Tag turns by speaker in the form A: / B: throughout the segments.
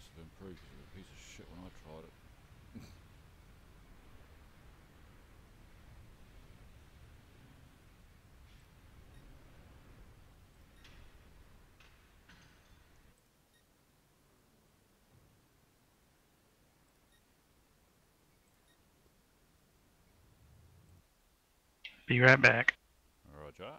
A: must have improved because it was a piece of shit when I tried it.
B: Be right back.
A: Roger.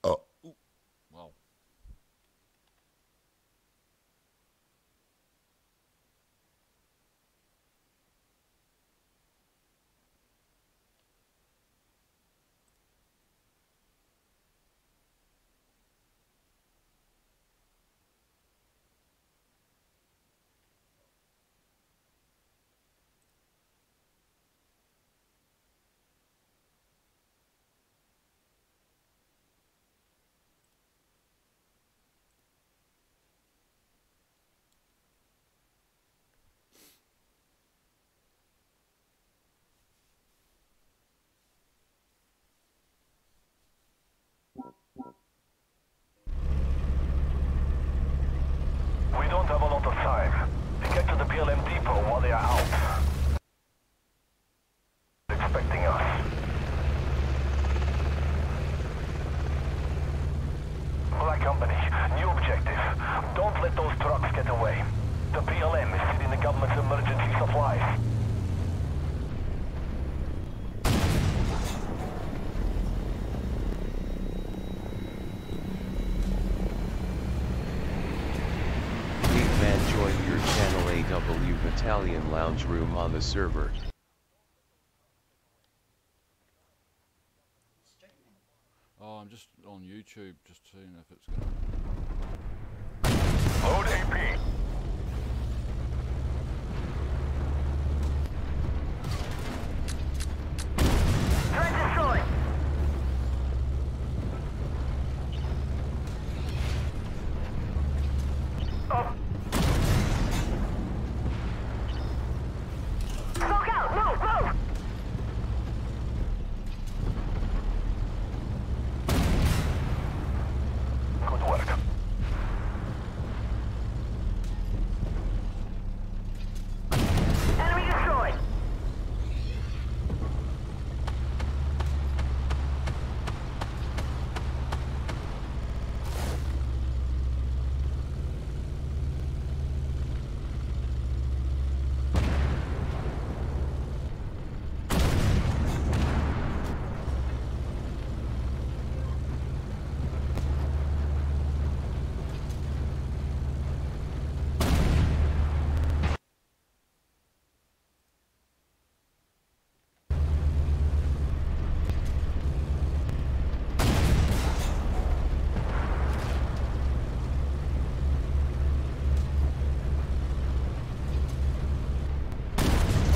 A: Oh. Ooh. Wow.
C: We don't have a lot of time. Get to the PLM depot while they are out. Expecting us. Black Company, new objective. Don't let those trucks get away. The PLM is feeding the government's emergency supplies.
D: Join your channel AW Battalion Lounge Room on the server.
A: Oh, I'm just on YouTube, just seeing if it's gonna...
C: Load AP.
E: Threat destroyed.
C: Up.
E: Smoke out! Move! Move!
C: Good work.
E: Enemy destroyed.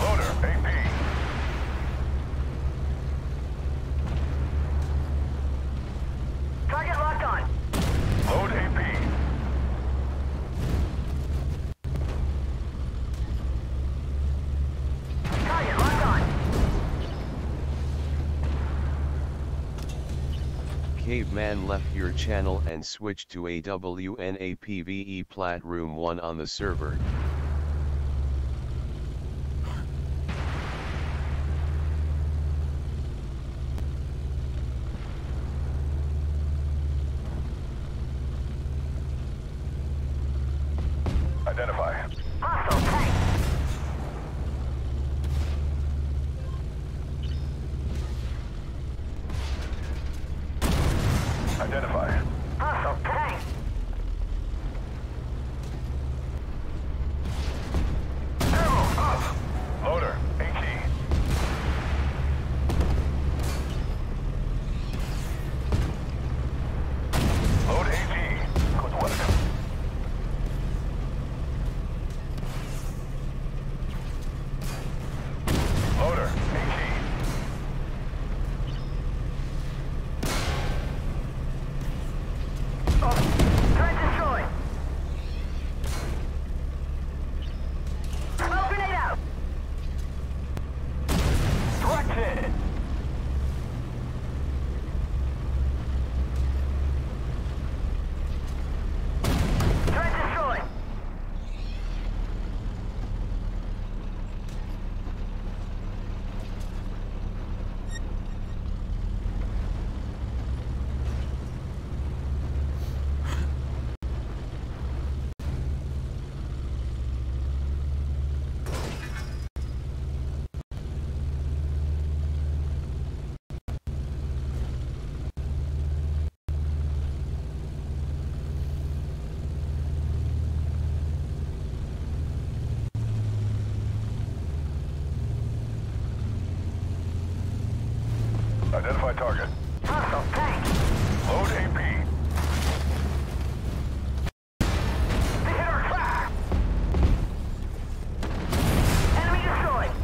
C: Loader AP.
E: Target locked on.
C: Load AP.
E: Target locked on.
D: Caveman left your channel and switched to AWNAPVE Plat Room 1 on the server.
C: Identify.
E: Hostile tank.
C: Identify.
E: Hostile tank.
C: target.
E: Hostile tank.
C: Load AP.
E: They hit our track. Enemy destroyed.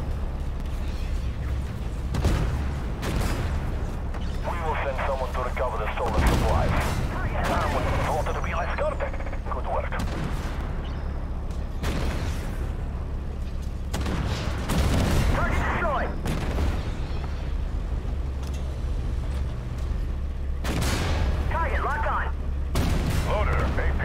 C: We will send someone to recover the stolen supplies. Someone wanted to be escorted. Good work.
E: Target destroyed. Target locked on.
C: Loader AP.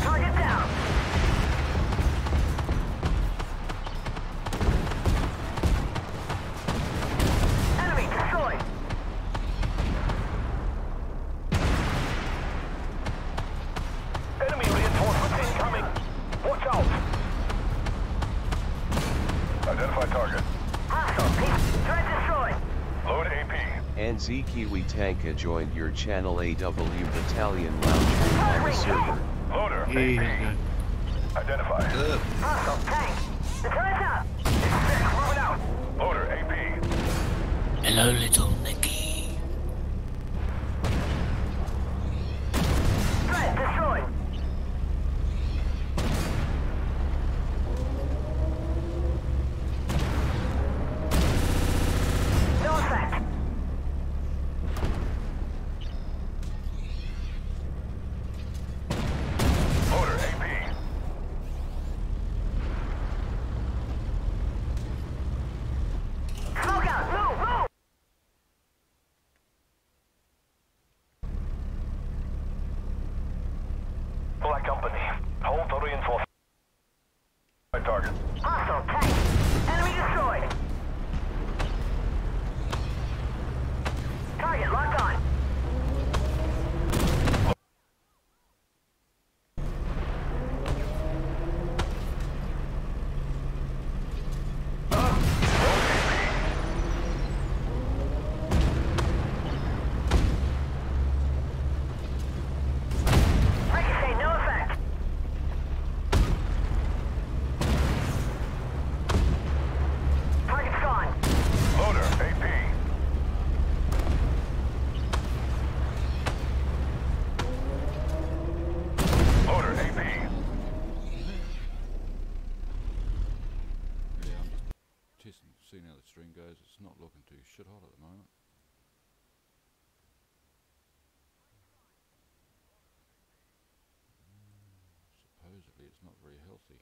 E: Target down. Enemy destroyed.
C: Enemy reinforcements incoming. Watch out. Identify target.
E: Hostile piece. Threat destroyed.
C: Load AP.
D: NZ Kiwi Tanka joined your channel AW Battalion Lounge Room on the server.
C: Loader
B: Yeah,
C: AP. Identify.
E: Hostile tank. The turret's up.
C: Moving out. Loader AP.
F: Hello, little Nicky.
E: Threat destroyed. No effect.
C: Loader AP.
E: Smoke out. Move, move.
C: Black Company. Hold to reinforce. My target.
E: Hostile tank. Enemy destroyed. Target locked on. Ricochet, no effect. Target's gone.
C: Loader AP. Loader AP.
A: Yeah, I'm just seeing how the stream goes. It's not looking too shit hot at the moment. Supposedly it's not very healthy.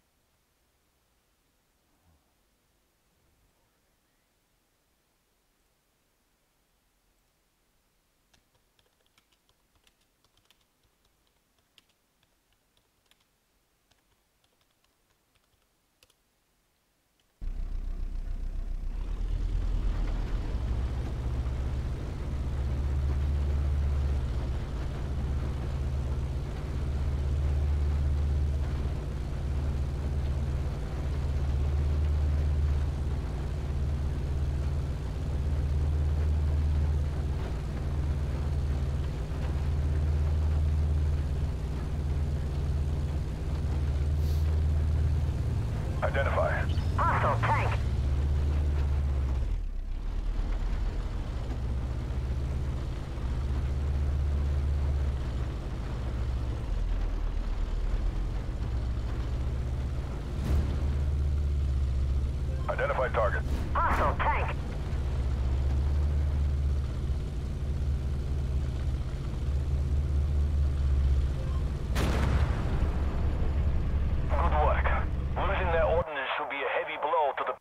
C: Identify.
E: Hostile tank.
C: Identify target.
E: Hostile tank.
C: Good work. Losing their ordnance should be a heavy blow to the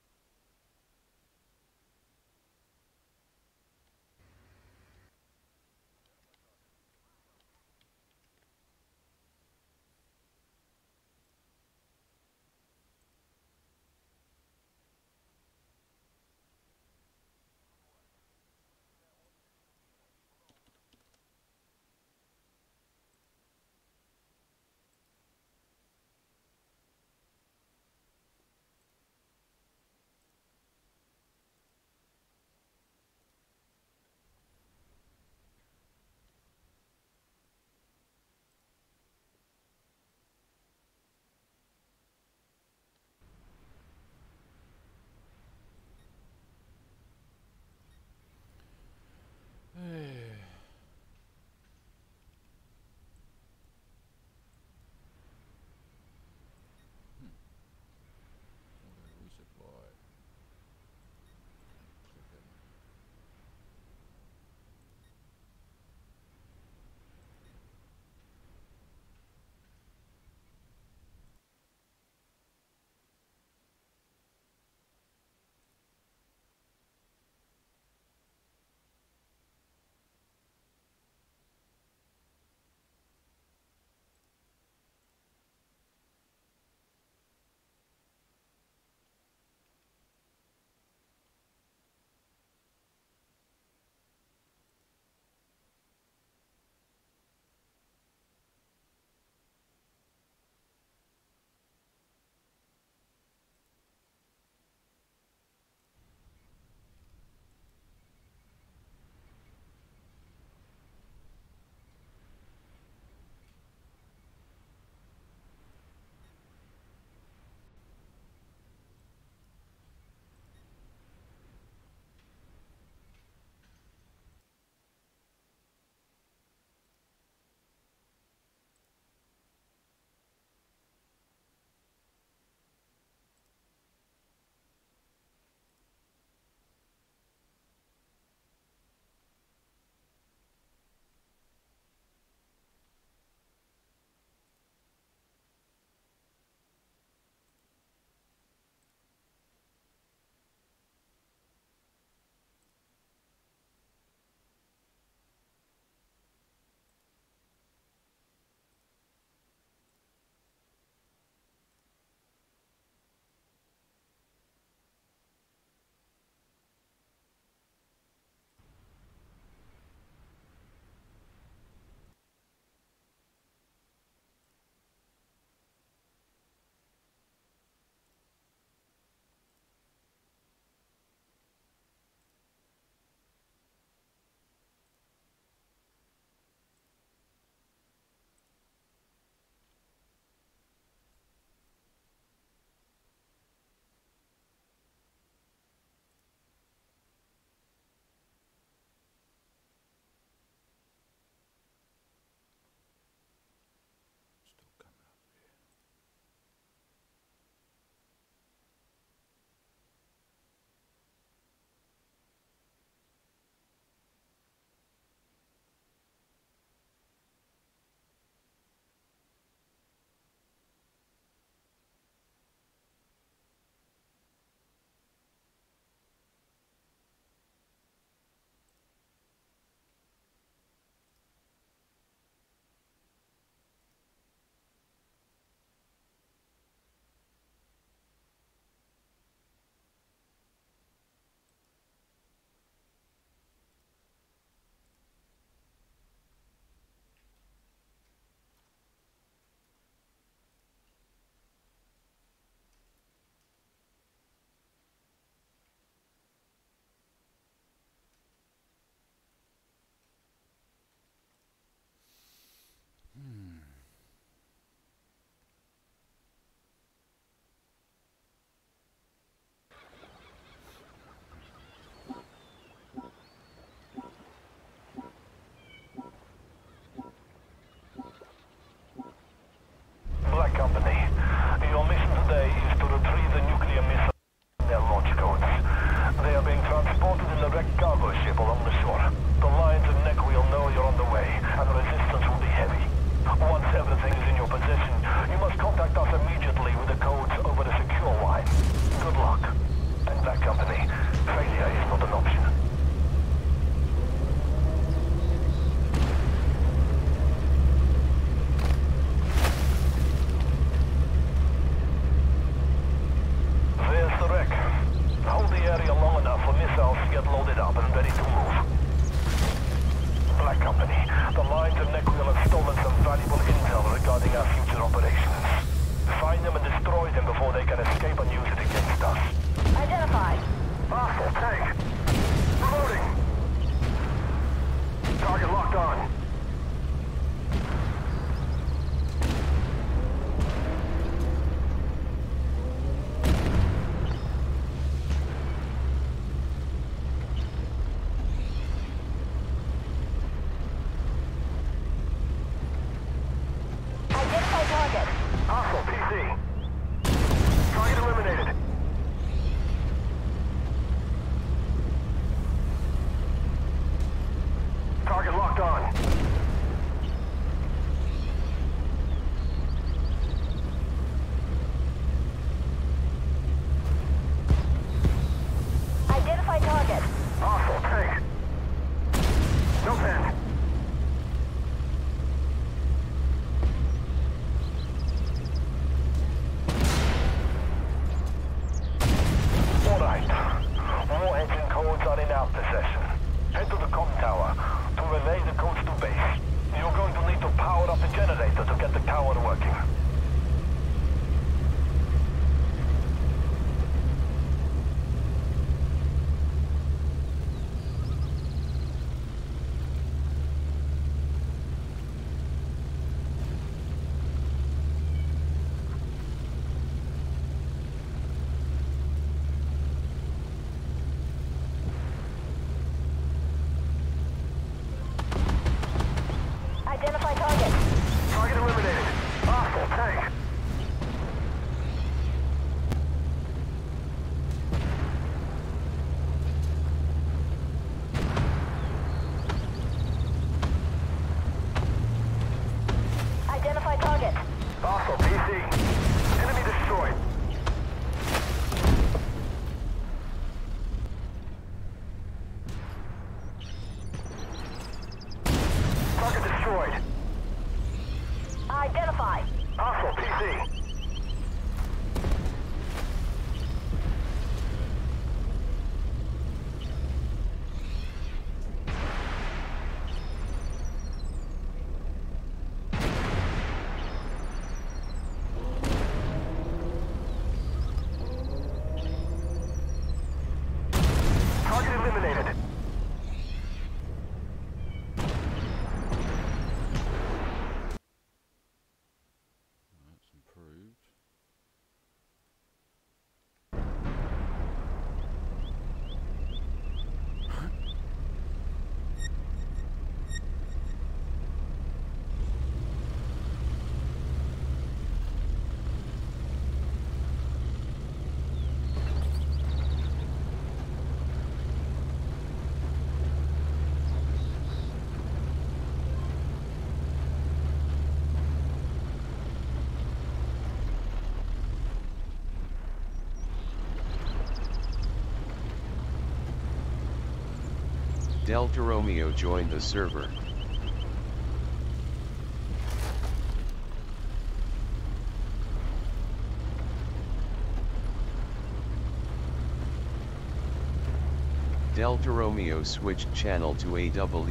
C: minds of Nequiel have stolen some valuable intel regarding our future operations. Find them and destroy them before they can escape and use it against us.
E: Identified.
C: Hostile tank. Reloading. Target locked on.
E: Identify target.
C: Hostile PC. Target eliminated. Target locked on.
E: Identify target.
C: Hostile tank. No pen. Alright. Warheads and codes are in our possession. Head to the comm tower to relay the codes to base. You're going to need to power up the generator to get the tower working.
E: Identify target.
C: Target eliminated. Hostile tank.
E: Identify target.
C: Hostile PC. Enemy destroyed. Target destroyed.
E: Identify.
C: Hostile PC. Target eliminated.
A: That's improved.
D: Delta Romeo joined the server. Delta Romeo switched channel to AW.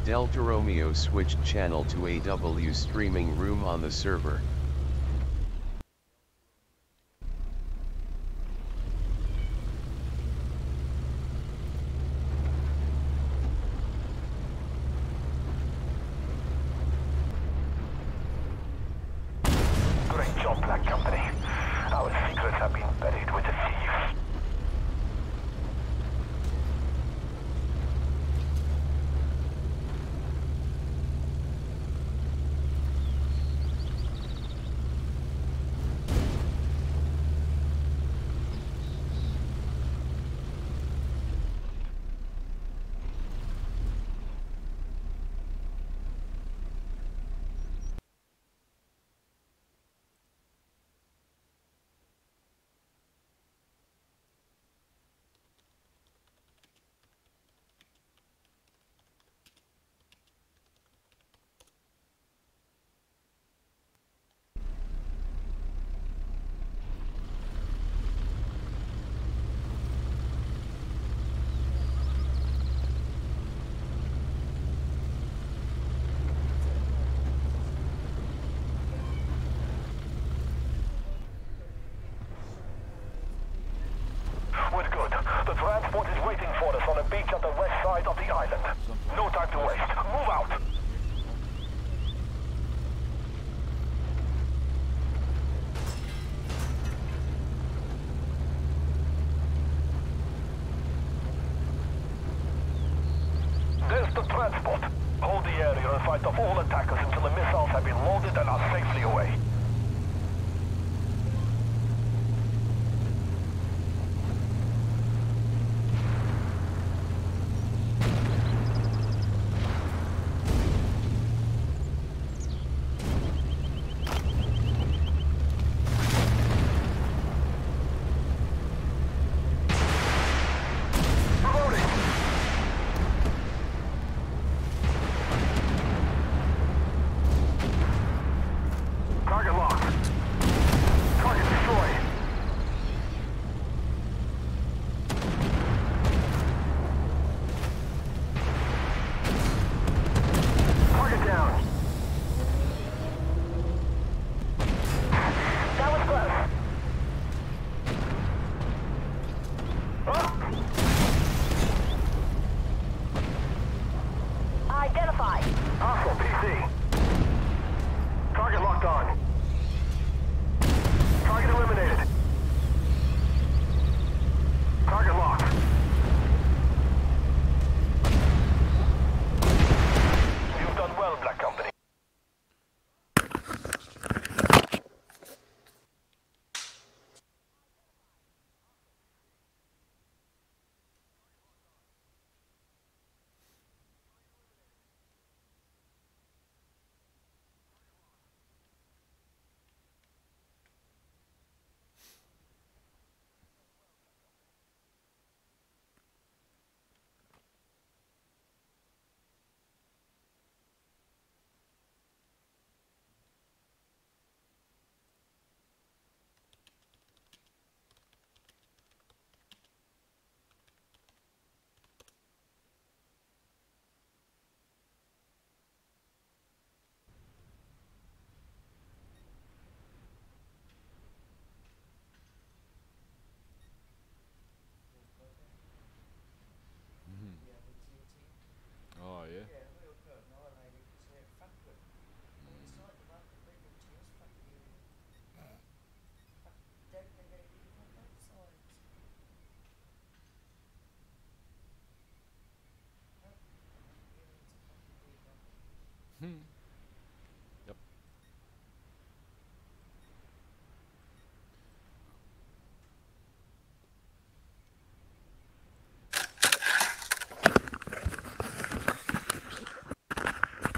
D: Delta Romeo switched channel to AW streaming room on the server.
C: Great job, Black Company. Our secrets have been buried with the thieves. the transport. Hold the area and fight off all attackers until the missiles have been loaded and are safely away. Target locked. Target destroyed. Target down.
E: That was close. Identify.
C: Hostile PC. Target locked on. Target eliminated. Target locked. You've done well, Black Company.
A: Oh, yeah. Yep.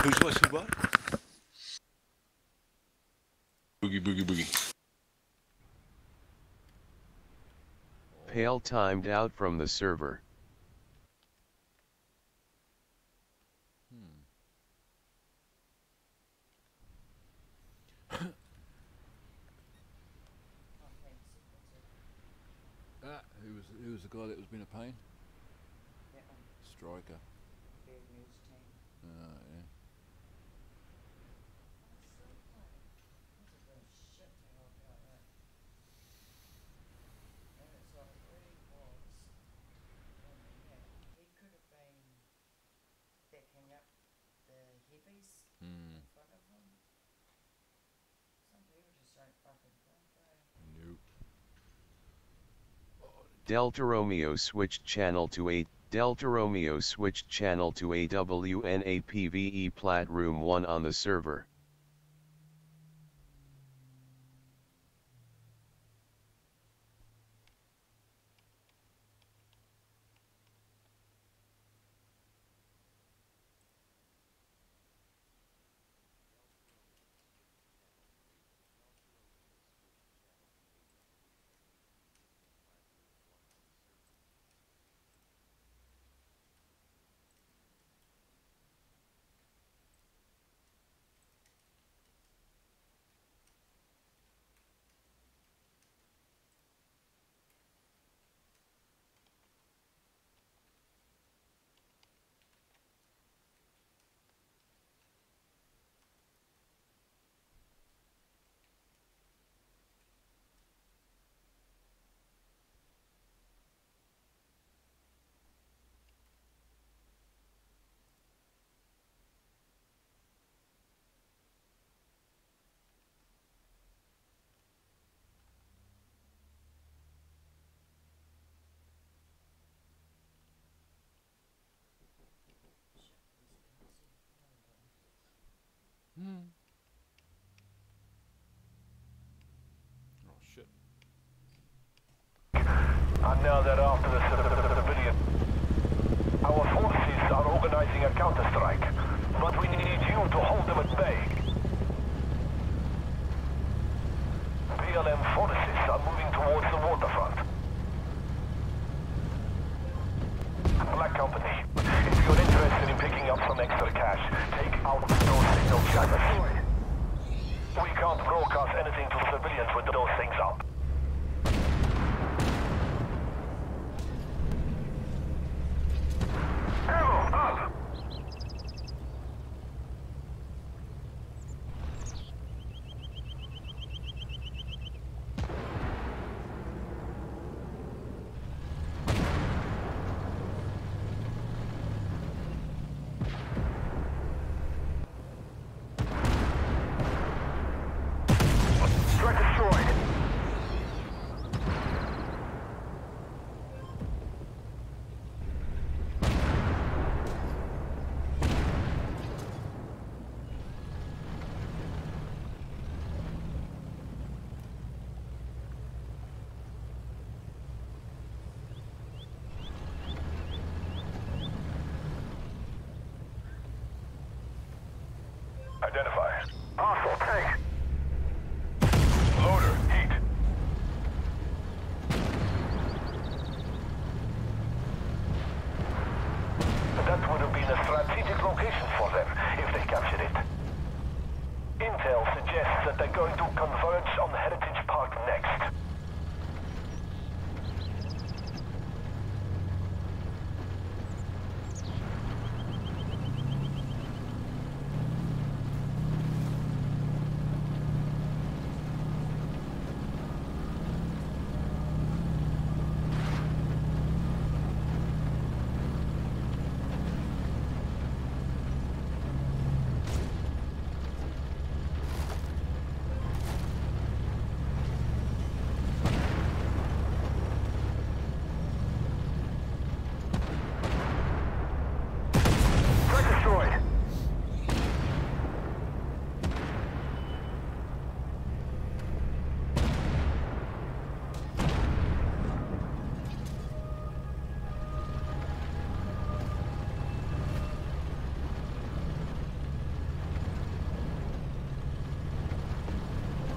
G: Who's listening what? Boogie, boogie, boogie.
D: Pale timed out from the server.
A: Who was the guy that was been a pain? Striker. Yeah. Nope.
D: Delta Romeo switched channel to a Delta Romeo switched channel to AWNAPVE Plat Room 1 on the server.
C: now they're after the civilian. Our forces are organizing a counterstrike, but we need you to hold them at bay. PLM forces are moving towards the waterfront. Black Company, if you're interested in picking up some extra cash, take out those signal jammers. We can't broadcast anything to civilians with those things up. Ammo up! Threat destroyed. Identify. Hostile tank. Loader, heat. That would have been a strategic location for them if they captured it. Intel suggests that they're going to converge on Heritage Park next. Destroyed.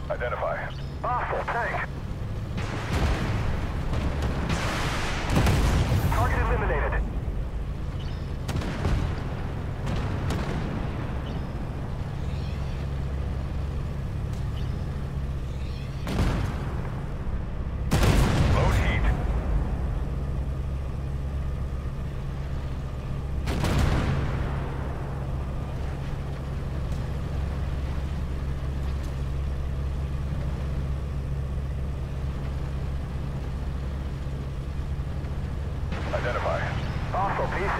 C: Identify. Hostile tank. Target eliminated. Load heat. Identify. Hostile PC.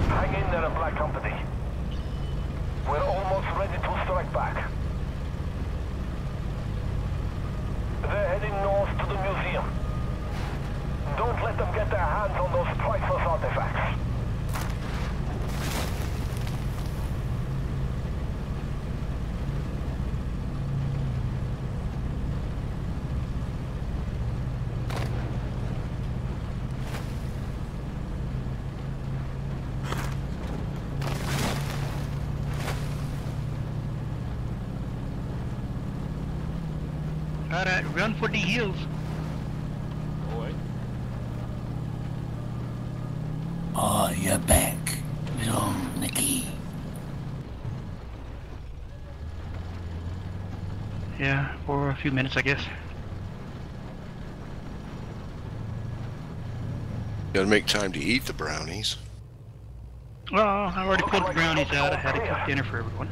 C: Hang in there, Black Company. We're almost ready to strike back. They're heading north to the museum. Don't let them get their hands on those priceless artifacts.
B: Alright, run for the hills.
A: Oh, wait.
F: Oh, you're back, little Nicky.
B: Yeah, for a few minutes, I guess.
G: Gotta make time to eat the brownies.
B: Oh, I already pulled the brownies out. I had to cook dinner for everyone.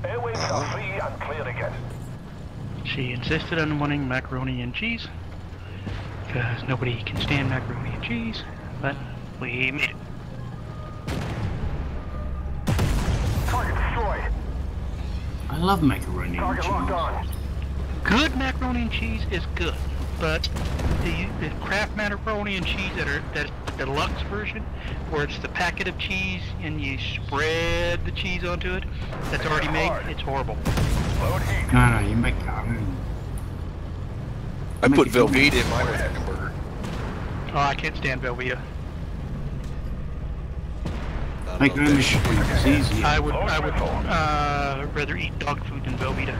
C: Airways are free and clear again.
B: She insisted on wanting macaroni and cheese, because nobody can stand macaroni and cheese, but we made it.
C: Target destroyed.
F: I love macaroni and
C: Target locked
F: cheese.
C: on.
B: Good macaroni and cheese is good, but the Kraft macaroni and cheese that's the deluxe version, where it's the packet of cheese and you spread the cheese onto it, that's already made. It's horrible.
C: Load heat.
F: No, you make.
G: I put Velveeta in my hamburger.
B: Oh, I can't stand Velveeta.
F: Make your own machine. It's easy.
B: I would rather eat dog food than Velveeta.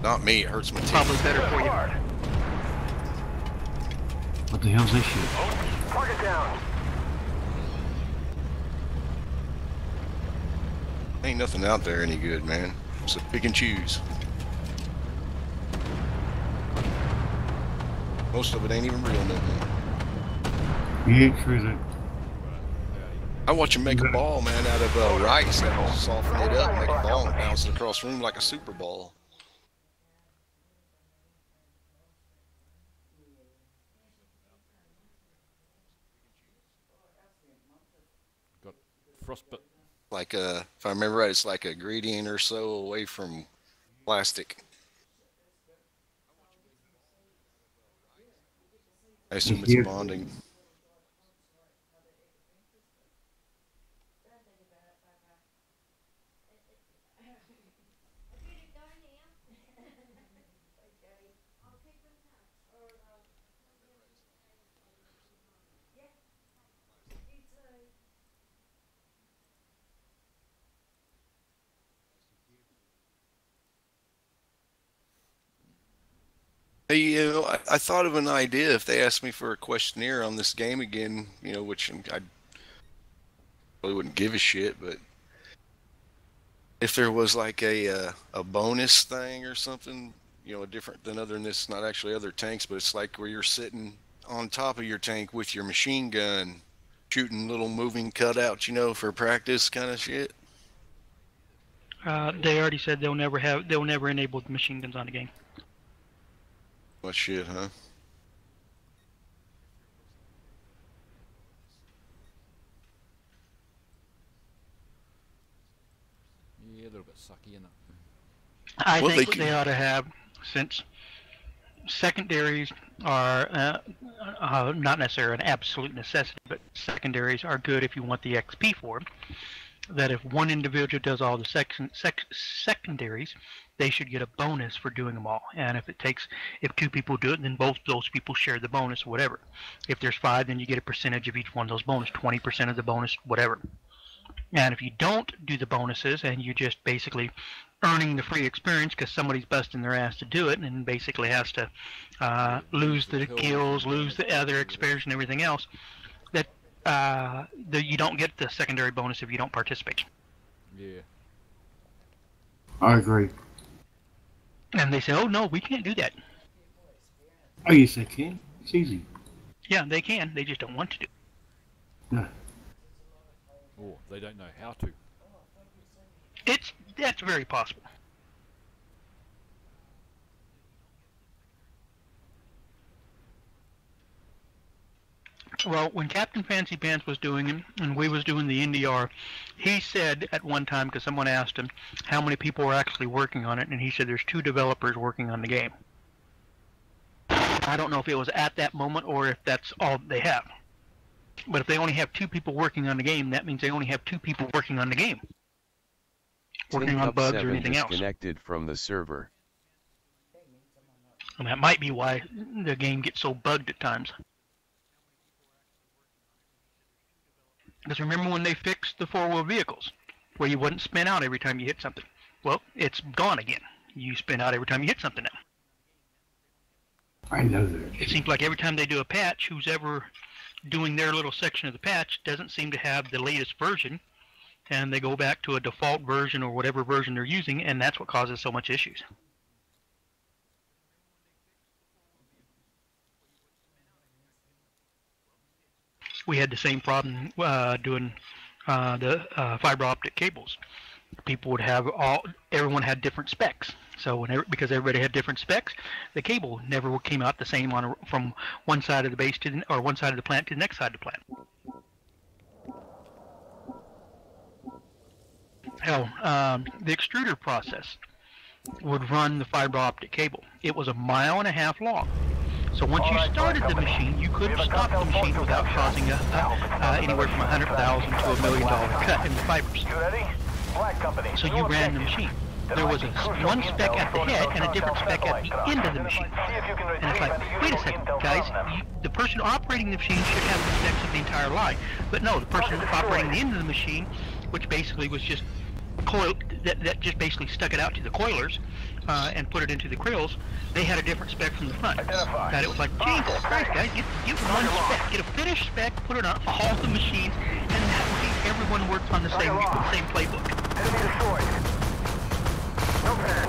G: Not me, it hurts my teeth.
B: Probably better for you.
C: Hard.
F: What the hell's this shit?
C: Target down.
G: Ain't nothing out there any good, man. So pick and choose. Most of it ain't even real no more.
F: Yeah, true that.
G: I watch them make a ball, man, out of rice. That'll soften it up, make a ball, and bounce it across the room like a super ball.
A: Got frostbite.
G: Like if I remember right, it's like a gradient or so away from plastic. I assume it's bonding. Hey, you know, I thought of an idea. If they asked me for a questionnaire on this game again, you know, which I really wouldn't give a shit, but if there was like a bonus thing or something, you know, different than other than this, not actually other tanks, but it's like where you're sitting on top of your tank with your machine gun, shooting little moving cutouts, you know, for practice kind of shit.
B: They already said they'll never enable the machine guns on the game.
G: What shit, huh?
A: Yeah, a little bit sucky, isn't it?
B: I
G: Well,
B: think
G: they
B: they ought to have, since secondaries are not necessarily an absolute necessity, but secondaries are good if you want the XP for them, that if one individual does all the secondaries, they should get a bonus for doing them all. And if two people do it, then both those people share the bonus, whatever. If there's 5, then you get a percentage of each one of those bonus, 20% of the bonus, whatever. And if you don't do the bonuses and you just basically earning the free experience because somebody's busting their ass to do it and basically has to lose the kills, lose the other experience and everything else, that you don't get the secondary bonus if you don't participate.
A: Yeah.
F: I agree.
B: And they say, oh no, we can't do that.
F: Oh, yes, they can. It's easy.
B: Yeah, they can. They just don't want to do it.
F: No.
A: Or they don't know how to.
B: That's very possible. Well, when Captain Fancy Pants was doing it, and we was doing the NDR, he said at one time, because someone asked him how many people were actually working on it, and he said there's 2 developers working on the game. I don't know if it was at that moment or if that's all they have. But if they only have 2 people working on the game, that means they only have 2 people working on the game. Working on bugs or anything else.
D: Disconnected from the server.
B: And that might be why the game gets so bugged at times. Because remember when they fixed the 4-wheel vehicles, where you wouldn't spin out every time you hit something? Well, it's gone again. You spin out every time you hit something now.
F: I know that.
B: It seems like every time they do a patch, who's ever doing their little section of the patch doesn't seem to have the latest version, and they go back to a default version or whatever version they're using, and that's what causes so much issues. We had the same problem doing the fiber optic cables. People would have everyone had different specs. So because everybody had different specs, the cable never came out the same from one side of the base to or one side of the plant to the next side of the plant. Hell, the extruder process would run the fiber optic cable. It was 1.5 miles long. So once you
C: Alright,
B: started
C: Black
B: the
C: Company.
B: machine, you couldn't
C: We have a
B: stop the
C: contact
B: machine
C: point
B: without
C: protection.
B: causing anywhere from $100,000 to $1 million cut in the fibers.
C: You ready? Black Company.
B: So you ran the machine. There was one spec at the head and a different spec at the end of the machine. And it's like, wait a second, guys, the person operating the machine should have the specs of the entire line. But no, the person operating the end of the machine, which basically was just coil, that just basically stuck it out to the coilers and put it into the krills, they had a different spec from the front. And it was like, Jesus Christ, guys, get one spec, get a finished spec, put it on all the machines, and that way everyone works on the same playbook.
C: Enemy destroyed. No pen.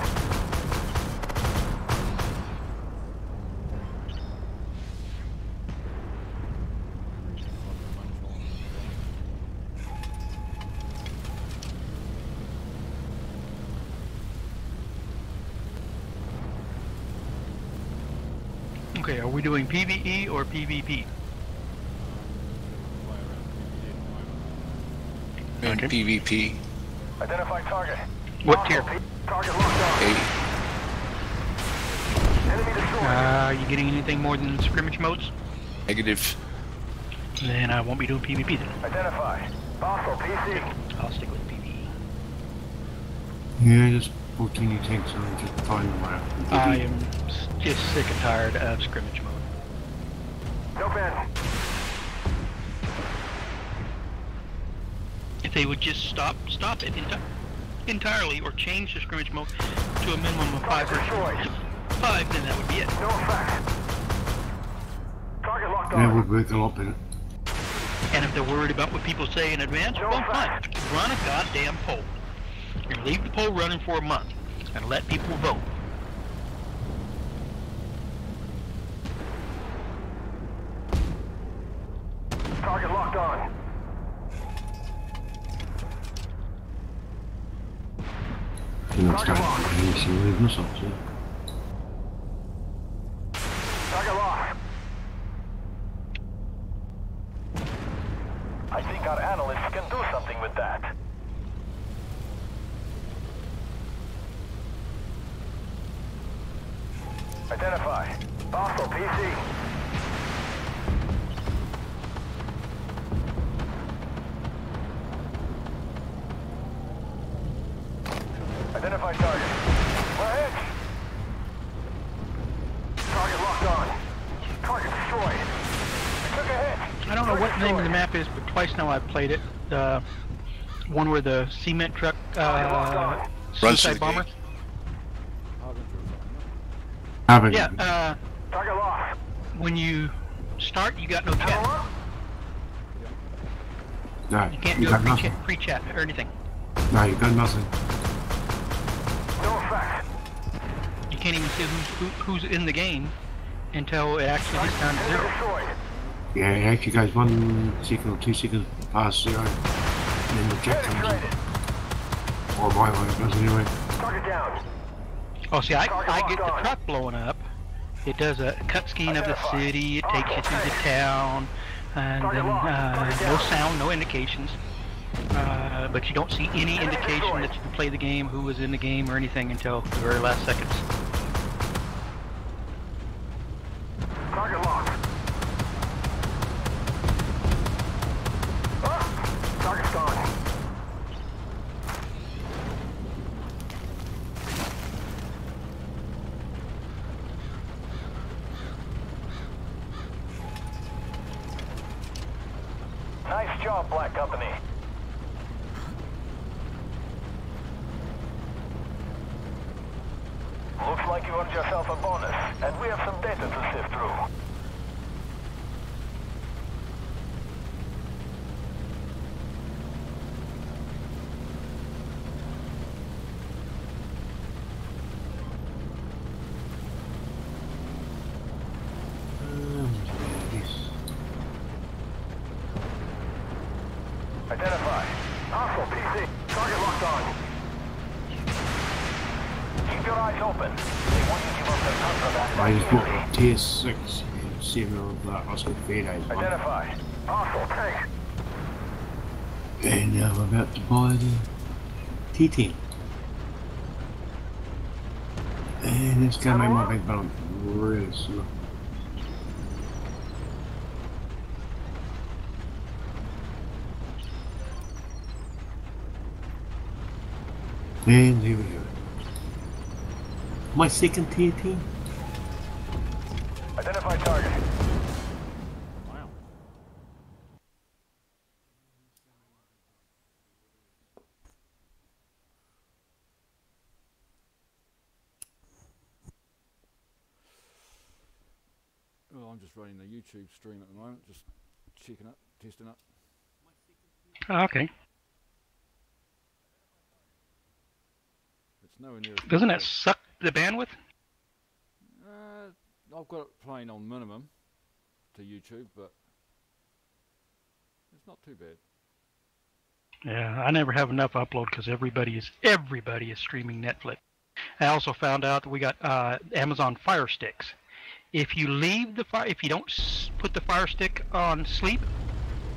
B: Okay, are we doing PvE or PvP?
G: And PvP.
C: Identify target.
B: What tier?
C: Target locked on.
G: 8.
C: Enemy destroyed.
B: Are you getting anything more than scrimmage modes?
G: Negative.
B: Then I won't be doing PvP then.
C: Identify. Hostile PC.
B: I'll stick with PvE.
F: Yeah, just 14 new tanks and just find them out.
B: I am just sick and tired of scrimmage mode.
C: No pen.
B: If they would just stop it entirely or change the scrimmage mode to a minimum of 5
C: Destroyed.
B: 5, then that would be it.
C: No effect. Target locked
F: That
C: on.
F: would work a lot better.
B: And if they're worried about what people say in advance,
C: No
B: well, fine.
C: fact.
B: Run a goddamn poll. And leave the poll running for a month and let people vote.
C: Target locked on.
F: You know, start releasing with missiles, yeah.
C: Target locked. I think our analysts can do something with that. Identify. Hostile PC. Identify target. We're hit. Target locked on. Target destroyed. We took a hit.
B: I don't know what the name of the map is, but twice now I've played it. The one where the cement truck
G: Runs
B: suicide
G: through the
B: bomber.
G: gate.
F: Have
B: Yeah,
C: Target locked.
B: when you start, you got no chat.
C: Ammo?
F: No,
B: You can't
F: you
B: do a
F: got nothing.
B: pre-chat or anything.
F: No, you got nothing.
C: No effect.
B: You can't even see who's in the game until it actually gets down to
C: Enemy
B: 0.
C: destroyed.
F: Yeah, it actually goes 1 second or 2 seconds past 0. And then the check comes in.
C: Penetrated.
F: Or my way it does anyway.
C: Target down.
B: Oh, see, I
C: Target
B: get the
C: locked on.
B: truck blowing up. It does a cut scan of the city. It takes you through the town, and then no sound, no indications. But you don't see any indication that you can play the game, who was in the game, or anything until the very last seconds.
C: Target locked. Ah, target's gone. Nice job, Black Company. Looks like you earned yourself a bonus, and we have some data to sift through. Identify. Hostile PC. Target locked on. Keep your eyes open. They want you to give up their contraband.
F: I just bought tier 6 and 7 of the Oscar Verdes one.
C: Identify. Hostile tank.
F: And now I'm about to buy the T10. And it's gonna make my bank balance really slow. And here we go. My second tier team.
C: Identify target.
A: Wow. Well, I'm just running the YouTube stream at the moment, just checking it, testing it.
B: Okay.
A: It's nowhere near as
B: Doesn't
A: good
B: that
A: as-
B: suck the bandwidth?
A: I've got it playing on minimum to YouTube, but it's not too bad.
B: Yeah, I never have enough upload because everybody is streaming Netflix. I also found out that we got Amazon Fire Sticks. If you leave the if you don't put the Fire Stick on sleep,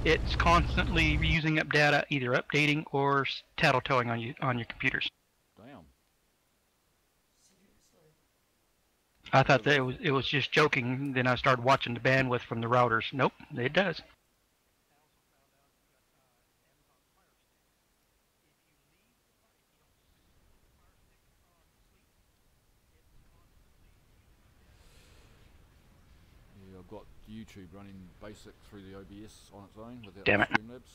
B: it's constantly using up data, either updating or tattletowing on your computers.
A: Damn.
B: I thought that it was just joking. Then I started watching the bandwidth from the routers. Nope, it does.
A: Yeah, I've got YouTube running basic through the OBS on its own without
B: Damn it.
A: Streamlabs,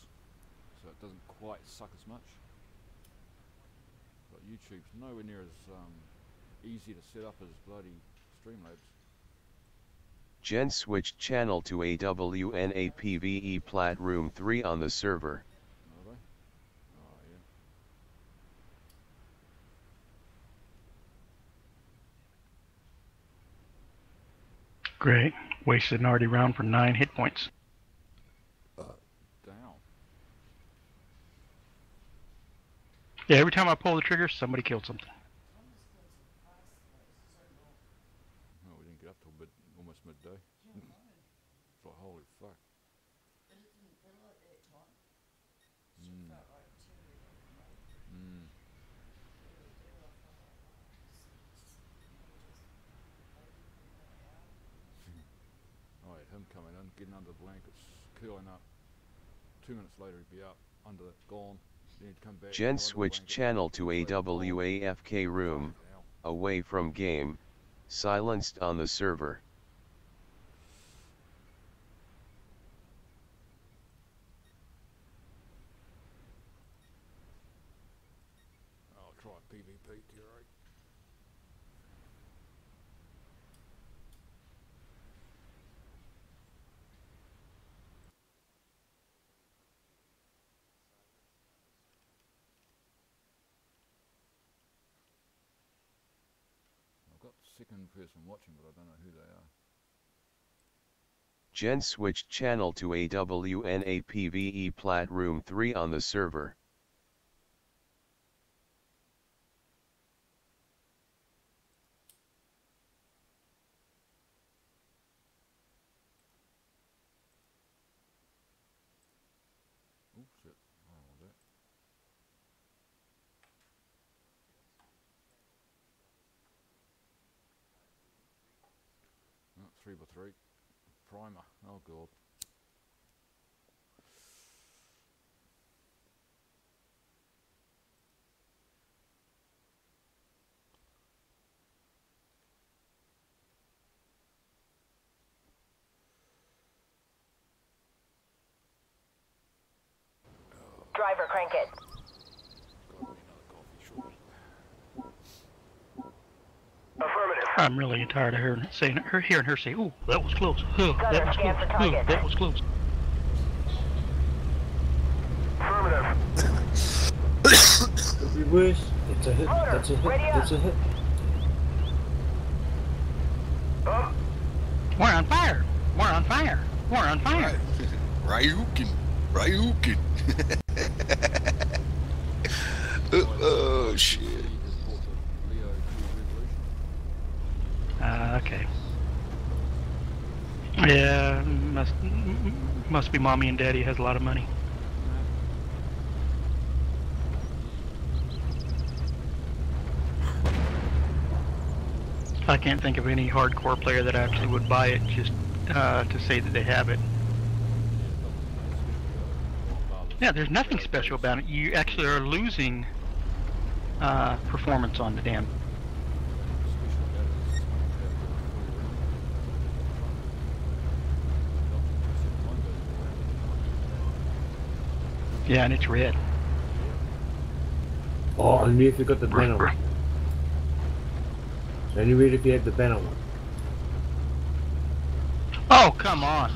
A: so it doesn't quite suck as much. But YouTube's nowhere near as easy to set up as bloody Streamlabs.
D: Jen switched channel to AWNA PVE Plat Room 3 on the server.
A: Are they? Oh yeah.
B: Great. Wasted an already round for 9 hit points.
A: Damn.
B: Yeah, every time I pull the trigger, somebody killed something.
A: No, we didn't get up till almost midday. It's like, holy fuck. I had him coming in, getting under the blankets, curling up. 2 minutes later he'd be up, under it, gone. Then he'd come back.
D: Jen
A: under the
D: switched
A: blanket,
D: channel to
A: straight gone.
D: AWAFK room,
A: Ow.
D: away from game, silenced on the server.
A: I'll try PvP, Terry. I've got second person watching, but I don't know who they are.
D: Jen switched channel to AWNA PVE Plat Room 3 on the server.
A: Oh shit, I don't want that. 3x3. Primer. Oh god.
E: Driver, crank it.
A: Got me another coffee short.
C: Affirmative.
B: I'm really tired of hearing her say, "Ooh, that was close. Oh, that
E: Gunner,
B: was
E: scan
B: close.
E: for
B: Oh,
E: target."
B: that was close."
C: Affirmative.
F: Could be worse. It's a hit.
E: Loader,
F: That's a hit.
E: ready up.
F: That's a hit.
C: Up.
B: We're on fire. We're on fire. We're on fire.
G: Ryukin. Ryukin. Oh shit.
A: His daughter, Leo Revolution.
B: Okay. Yeah, must be mommy and daddy has a lot of money. I can't think of any hardcore player that actually would buy it just to say that they have it. Yeah, there's nothing special about it. You actually are losing performance on the damn. Yeah, and it's red.
F: Oh, I knew if you got the banner one. Only read if you have the banner one.
B: Oh, come on.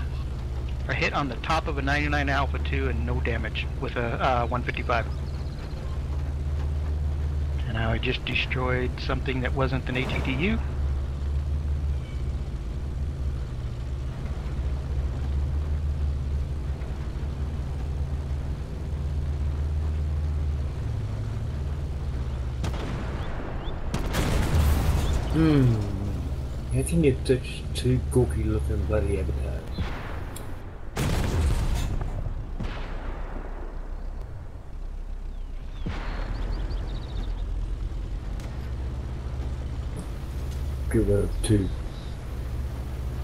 B: I hit on the top of a 99 Alpha 2 and no damage with a 155. And now I just destroyed something that wasn't an ATTU.
F: How can you ditch two gawky looking bloody avatars? Get rid of two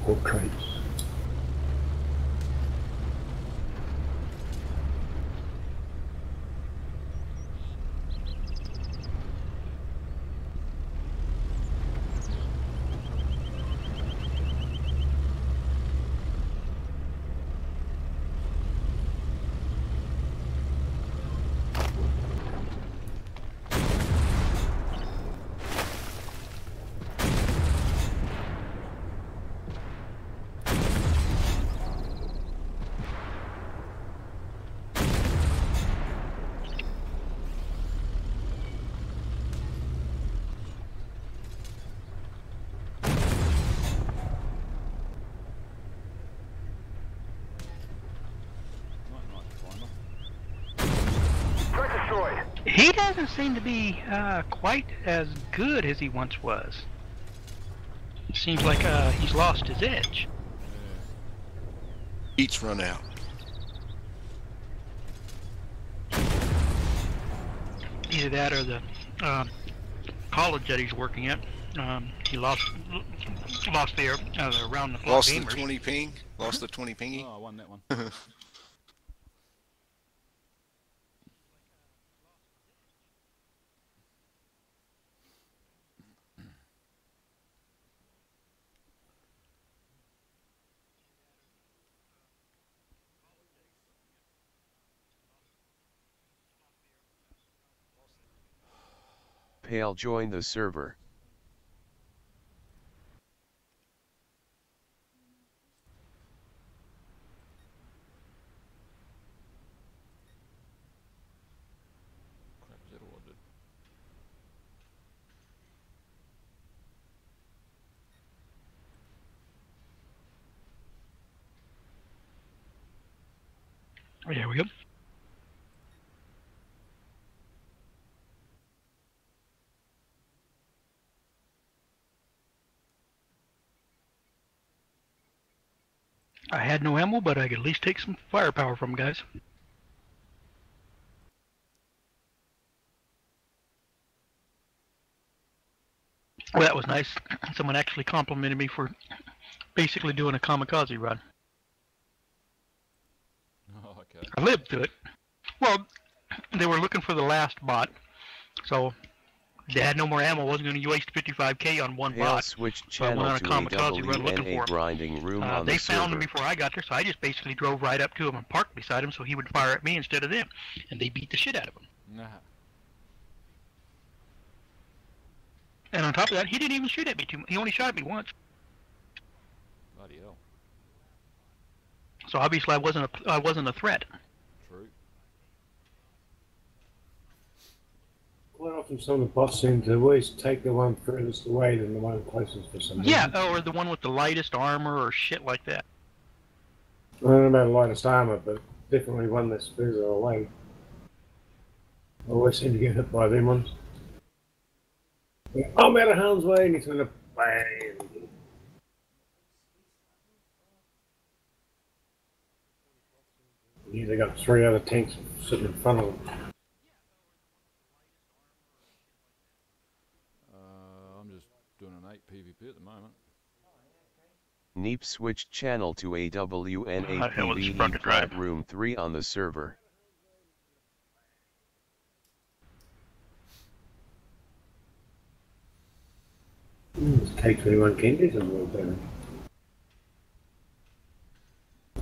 F: portraits.
B: He doesn't seem to be quite as good as he once was. It seems like he's lost his edge.
G: Heat's run out.
B: Either that or the college that he's working at. He lost the around the clock
G: Lost
B: gamers.
G: the 20 ping? Lost the 20 pingy?
A: Oh, I won that one.
D: Pale join the server.
A: Crap, is that all I did?
B: There we go. I had no ammo, but I could at least take some firepower from guys. Well, that was nice. Someone actually complimented me for basically doing a kamikaze run.
A: Oh, okay.
B: I lived through it. Well, they were looking for the last bot, so they had no more ammo. Wasn't going to waste 55k on one
D: Pale
B: bot.
D: switched
B: So I went
D: channel
B: on a
D: to
B: kamikaze run looking for
D: AWNA
B: him.
D: grinding room on
B: They
D: the
B: found him
D: server.
B: before I got there, so I just basically drove right up to him and parked beside him so he would fire at me instead of them. And they beat the shit out of him.
A: Nah.
B: And on top of that, he didn't even shoot at me too much. He only shot at me once.
A: Bloody hell.
B: So obviously I wasn't a threat.
A: True.
F: Quite often some of the bots seem to always take the one furthest away than the one closest for some reason.
B: Yeah, or the one with the lightest armor or shit like that.
F: I don't know about lightest armor, but definitely one that's further away. I always seem to get hit by them ones. I'm out of harm's way, and he's going to bang. Yeah, they got 3 other tanks sitting in front of them.
A: I'm just doing an 8 PvP at the moment.
D: Neep switched channel to AWNA
B: hell with this
D: PvE
B: front drive.
D: Plat Room 3 on the server.
F: take 21 candies and roll down.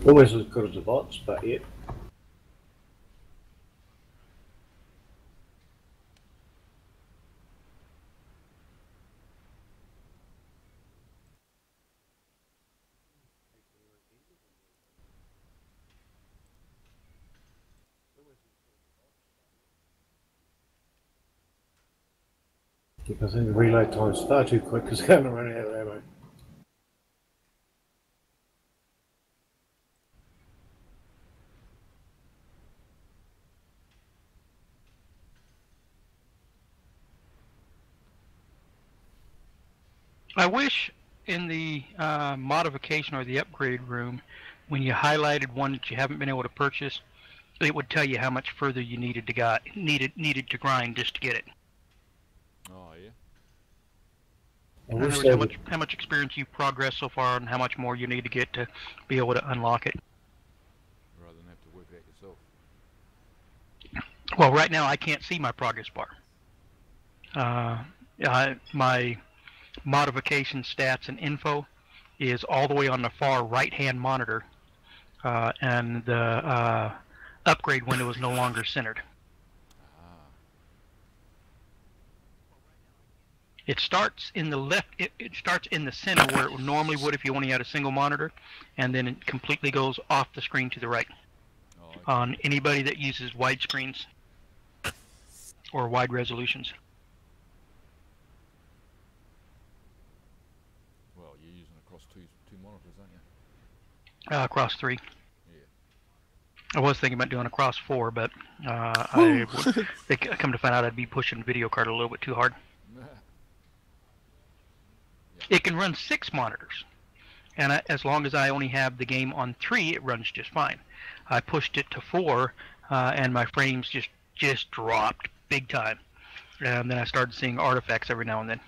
F: Almost as good as the bots, but yet. Because I think the reload time's far too quick because I'm going to run out of ammo.
B: I wish in the modification or the upgrade room, when you highlighted one that you haven't been able to purchase, it would tell you how much further you needed to grind just to get it.
A: Oh yeah.
F: I
B: In
F: wish
B: other
F: they
B: words,
F: would,
B: how much experience you've progressed so far and how much more you need to get to be able to unlock it.
A: Rather than have to work it out yourself.
B: Well, right now I can't see my progress bar. My modification stats and info is all the way on the far right-hand monitor, and the upgrade window is no longer centered. It starts in the left. It starts in the center where it normally would if you only had a single monitor, and then it completely goes off the screen to the right.
A: Oh, okay.
B: On anybody that uses widescreens or wide resolutions.
A: Well, you're using across two monitors, aren't you?
B: Across 3.
A: Yeah.
B: I was thinking about doing across 4, but I come to find out I'd be pushing the video card a little bit too hard. It can run 6 monitors, and as long as I only have the game on 3, it runs just fine. I pushed it to 4, and my frames just dropped big time, and then I started seeing artifacts every now and then.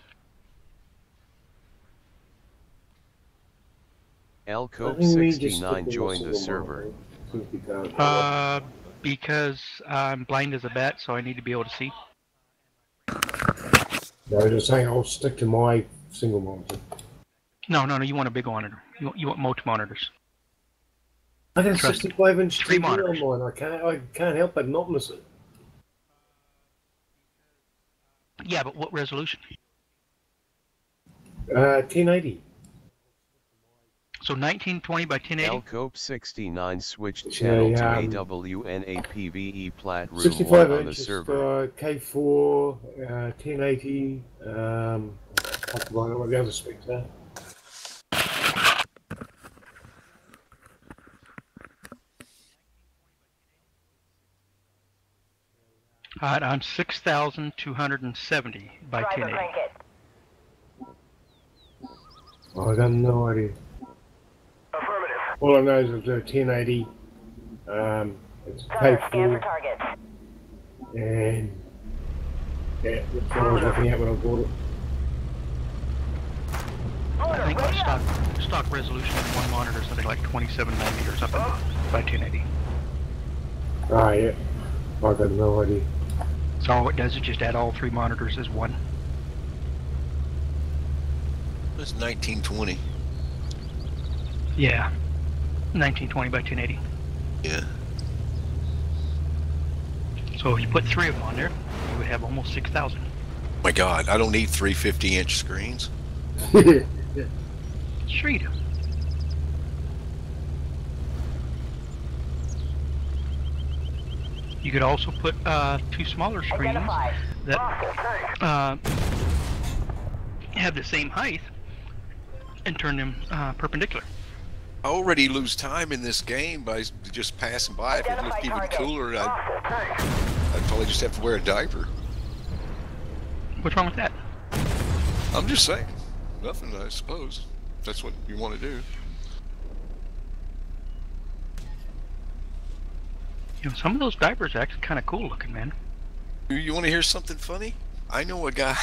D: Elcope69 joined the server.
B: Because I'm blind as a bat, so I need to be able to see.
F: no, just saying I'll stick to my single monitor.
B: No, you want a big monitor. You want multi monitors.
F: I got a
B: Trust me.
F: 65-inch
B: 3
F: TV
B: monitors.
F: on mine. I can't help but not miss it.
B: Yeah, but what resolution?
F: 1080.
B: So 1920 by 1080.
D: Elcope69 switched channel to AWNAPVE plat room 1
F: 65
D: on the
F: inches
D: server.
F: K4, 1080. I don't know what the other specs are.
B: Alright, I'm 6,270 by
E: Driver
B: 1080.
E: crank it.
F: Oh, I got no idea.
C: Affirmative.
F: All I know is it's a 1080. It's
E: Gunner, scan for
F: K4,
E: targets.
F: and yeah, that's what I was looking at when I bought it.
B: I think my stock resolution on one monitor is something like 2790 or something by 1080.
F: Ah, yeah. I got no idea.
B: So all it does is just add all 3 monitors as one.
G: It's 1920.
B: Yeah, 1920 by 1080.
G: Yeah.
B: So if you put 3 of them on there, you would have almost 6,000.
G: My God, I don't need 3 50-inch screens.
B: Sure you do. You could also put 2 smaller screens
E: Identified.
B: that have the same height and turn them perpendicular.
G: I already lose time in this game by just passing by. If it looked even cooler, I'd probably just have to wear a diaper.
B: What's wrong with that?
G: I'm just saying. Nothing, I suppose. That's what you want to do.
B: You know, some of those diapers are actually kind of cool looking, man.
G: You want to hear something funny? I know a guy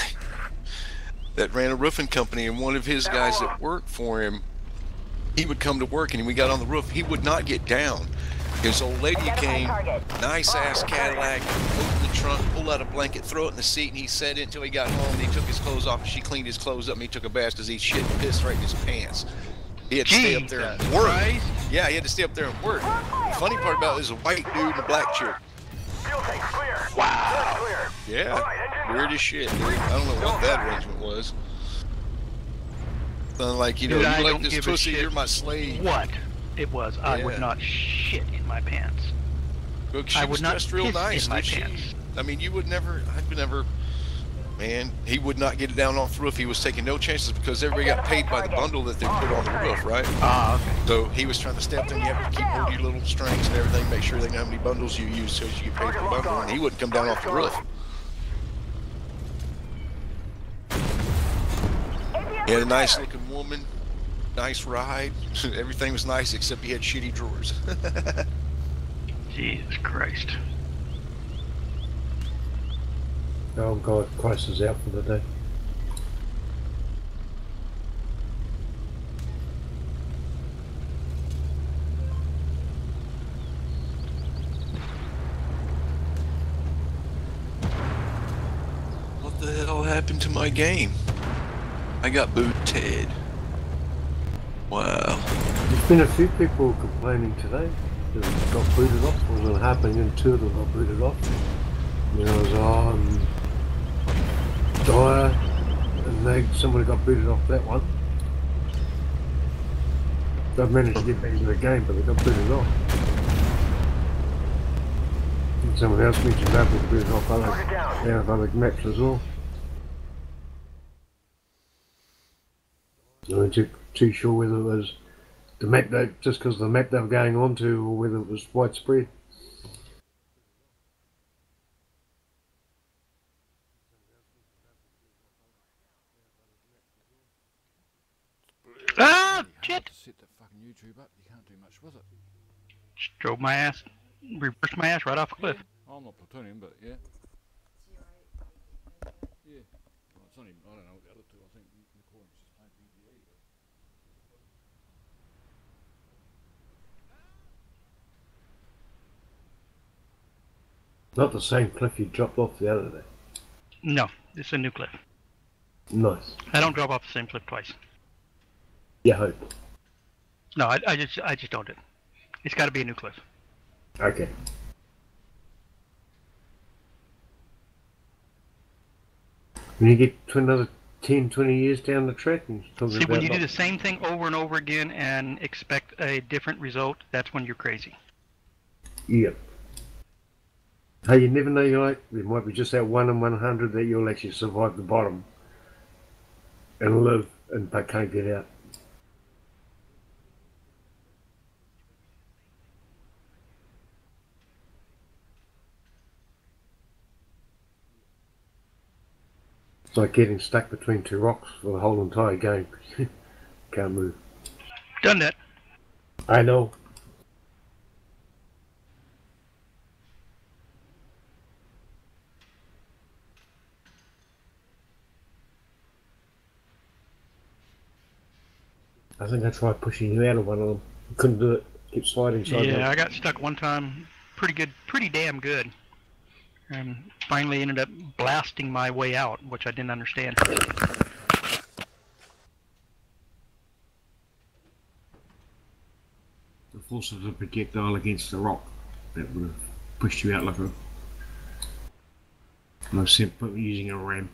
G: that ran a roofing company, and one of his guys that worked for him, he would come to work, and when we got on the roof, he would not get down. His old lady
E: Identify
G: came,
E: target.
G: nice ass Cadillac, opened the trunk, pulled out a blanket, throw it in the seat, and he sat in until he got home. And he took his clothes off, and she cleaned his clothes up, and he took a bath because he shit and pissed right in his pants. He had to stay up there and work.
B: Christ.
G: Yeah, he had to stay up there and work. The funny part about it is a white dude and a black chick.
C: Fuel tank's clear.
B: Wow.
C: Clear.
G: Yeah,
C: All right, engine
G: weird as shit, dude. I don't know what that arrangement was. Something like, you know,
B: Dude, I
G: you like
B: don't
G: this
B: give a
G: pussy,
B: shit
G: you're my slave.
B: What it was, I
G: Yeah.
B: would not shit in my pants.
G: Look, she
B: I
G: was
B: would not
G: dressed real
B: piss
G: nice.
B: in my
G: didn't she?
B: pants.
G: I mean, you would never, I would never, man, he would not get it down off the roof. He was taking no chances because everybody got paid by the bundle that they put on the roof, right?
B: Ah, okay.
G: So he was trying to stay up there and you have to keep hold of your little strings and everything, make sure they know how many bundles you use so you get paid per bundle, and he wouldn't come down off the roof. He had a nice looking woman, nice ride, everything was nice except he had shitty drawers.
B: Jesus Christ.
F: Oh God, Christ is out for the day.
G: What the hell happened to my game? I got booted. Wow.
F: There's been a few people complaining today that got booted off. It was happening and two of them got booted off. You know, it was Dyer and somebody got booted off that one. They've managed to get back into the game, but they got booted off. And someone else mentioned that was booted off other maps as well. So I'm too sure whether it was the map that just because the map they were going on to, or whether it was widespread.
B: Ah,
A: Bloody hard
B: shit.
A: to set that fucking YouTube up. You can't do much with it.
B: Just drove my ass, reversed my ass right off a cliff.
A: I'm not plutonium, but yeah. Yeah. Well, it's only, I don't know what the other two, I think Nicole's just playing BBE.
F: Not the same cliff you dropped off the other day.
B: No, it's a new cliff.
F: Nice.
B: I don't drop off the same cliff twice.
F: Yeah, hope. I
B: No, I just don't do it. It's got to be a new cliff.
F: Okay. When you get to another 10, 20 years down the track and you're talking
B: See, when
F: about
B: you do the same thing over and over again and expect a different result, that's when you're crazy.
F: Yep. Hey, you never know, you're like, there might be just that 1 in 100 that you'll actually survive the bottom and live and but can't get out. It's like getting stuck between two rocks for the whole entire game. Can't move.
B: Done that.
F: I know. I think I tried pushing you out of one of them. Couldn't do it. Keep sliding.
B: Yeah, I got stuck one time pretty damn good. And finally ended up blasting my way out, which I didn't understand.
F: The force of the projectile against the rock that would have pushed you out like a no sense using a ram.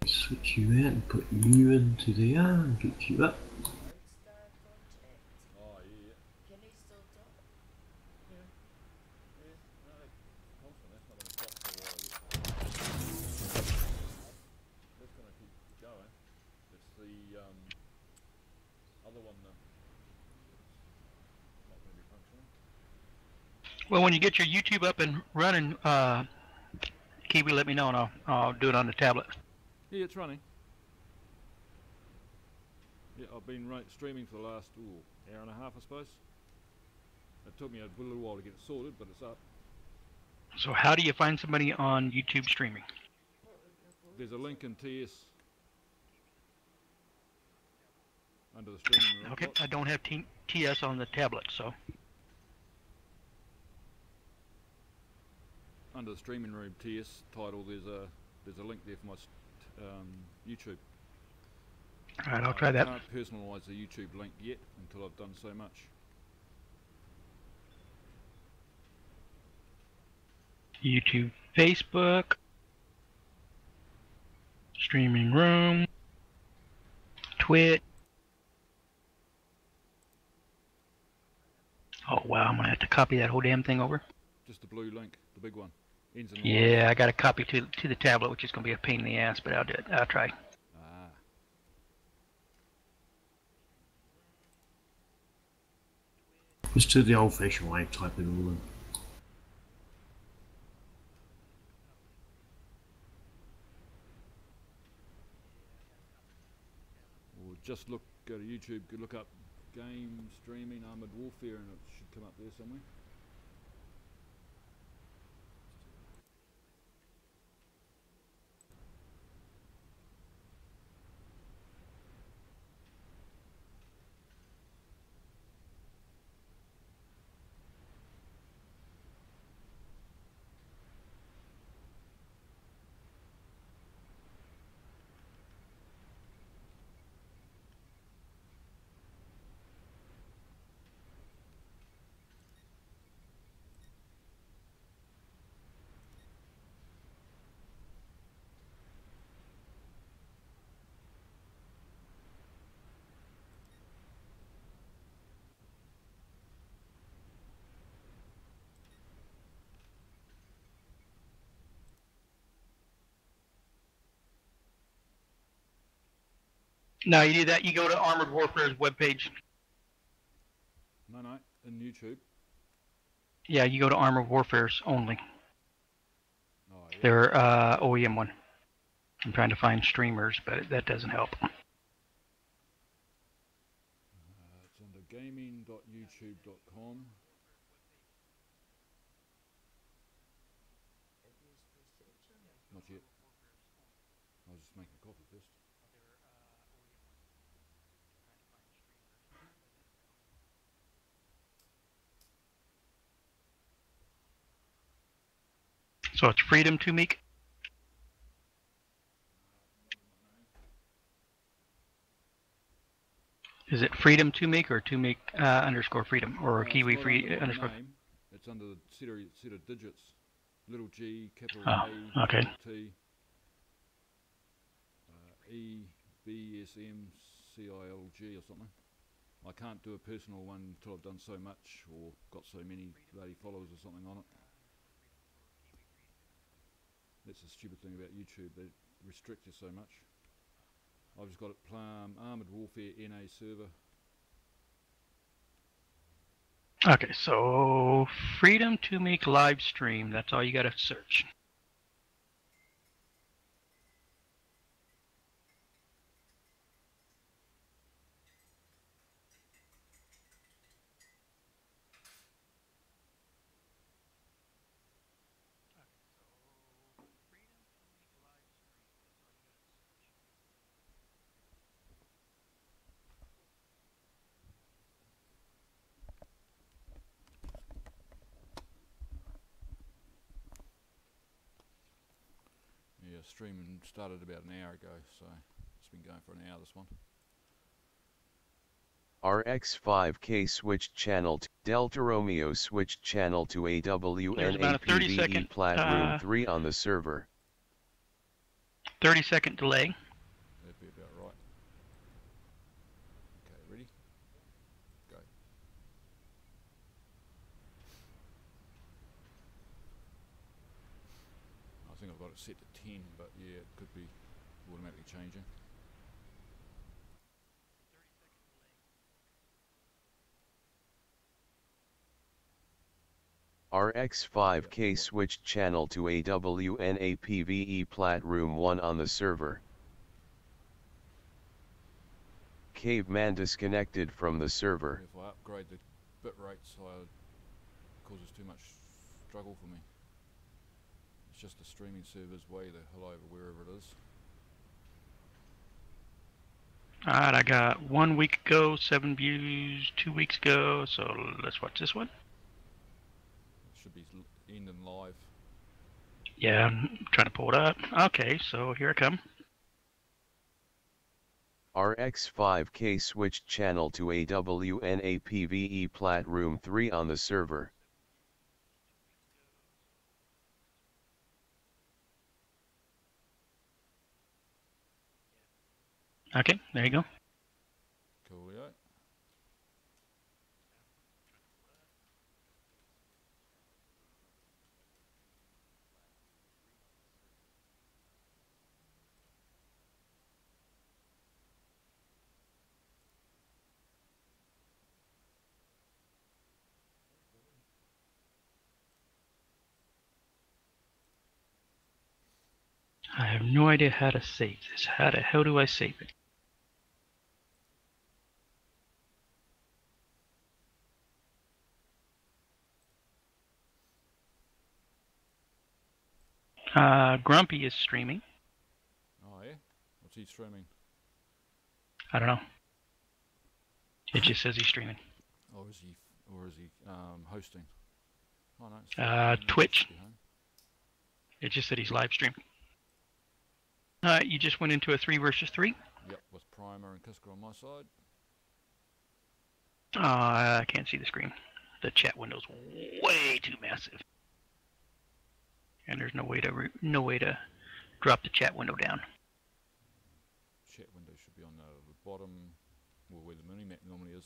F: Switch you out and put you into the arm, get you up.
A: Oh, yeah.
H: Can he still talk?
A: Yeah. No, constant. That's not going to stop for a while. That's going to keep going. It's the other one that's not going to be functioning.
B: Well, when you get your YouTube up and running, Kiwi, let me know and I'll do it on the tablet.
A: Yeah, it's running. Yeah, I've been streaming for the last hour and a half, I suppose. It took me a little while to get it sorted, but it's up.
B: So how do you find somebody on YouTube streaming?
A: There's a link in TS under the streaming room.
B: Okay, I don't have TS on the tablet, so.
A: Under the streaming room TS title, there's a link there for my YouTube.
B: All right, I'll try that.
A: I can't personalise the YouTube link yet until I've done so much.
B: YouTube, Facebook, streaming room, Twitch. Oh wow, I'm gonna have to copy that whole damn thing over.
A: Just the blue link, the big one. Ends in
B: Yeah, I got to copy to the tablet, which is gonna be a pain in the ass, but I'll do it. I'll try.
A: Ah.
F: Just do the old-fashioned way of typing all in.
A: Or just go to YouTube, look up game streaming Armored Warfare, and it should come up there somewhere.
B: Now you do that, you go to Armored Warfare's webpage.
A: No, in YouTube.
B: Yeah, you go to Armored Warfare's only.
A: Oh, yeah.
B: Their OEM one. I'm trying to find streamers, but that doesn't help.
A: It's under gaming.youtube.com. Not yet. I was just making a copy first.
B: So it's Freedom 2 Meek? Is it Freedom 2 Meek or 2 Meek underscore Freedom or Kiwi Free underscore?
A: Name. It's under the set of digits. Little G, capital
B: Oh,
A: A,
B: okay.
A: T, E, B, S, M, C, I, L, G or something. I can't do a personal one until I've done so much or got so many bloody followers or something on it. That's the stupid thing about YouTube, they restrict you so much. I've just got it Armored Warfare NA server.
B: Okay, so Freedom 2 Meek live stream, that's all you gotta search.
A: Yeah, streaming started about an hour ago, so it's been going for an hour, this one.
D: RX5K switched channel to Delta Romeo switched channel to
B: There's about a 30-second,
D: AWN Plat Room 3 on the server.
B: 30-second delay.
A: That'd be about right. Okay, ready? Go. I think I've got it set to 10, but yeah, it could be automatically changing.
D: RX5K switched channel to AWNAPVE Plat Room 1 on the server. Caveman disconnected from the server.
A: If I upgrade the bit rate so it causes too much struggle for me. It's just the streaming server's way the hell over wherever it is.
B: Alright, I got 1 week ago, 7 views 2 weeks ago, so let's watch this one.
A: It should be ending live.
B: Yeah, I'm trying to pull it up. Okay, so here I come.
D: RX5K switched channel to AWNAPVE Plat Room 3 on the server.
B: Okay, there you go.
A: Cool, yeah.
B: I have no idea how to save this. How the hell do I save it? Grumpy is streaming.
A: Oh yeah? What's he streaming?
B: I don't know. It just says he's streaming.
A: Or is he hosting? Oh no. It's
B: Twitch.
A: behind.
B: It just said he's live streaming. You just went into a 3 versus 3?
A: Yep, with Primer and Kisker on my side.
B: I can't see the screen. The chat window's way too massive. And there's no way to drop the chat window down.
A: Chat window should be on the bottom, well, where the mini map normally is.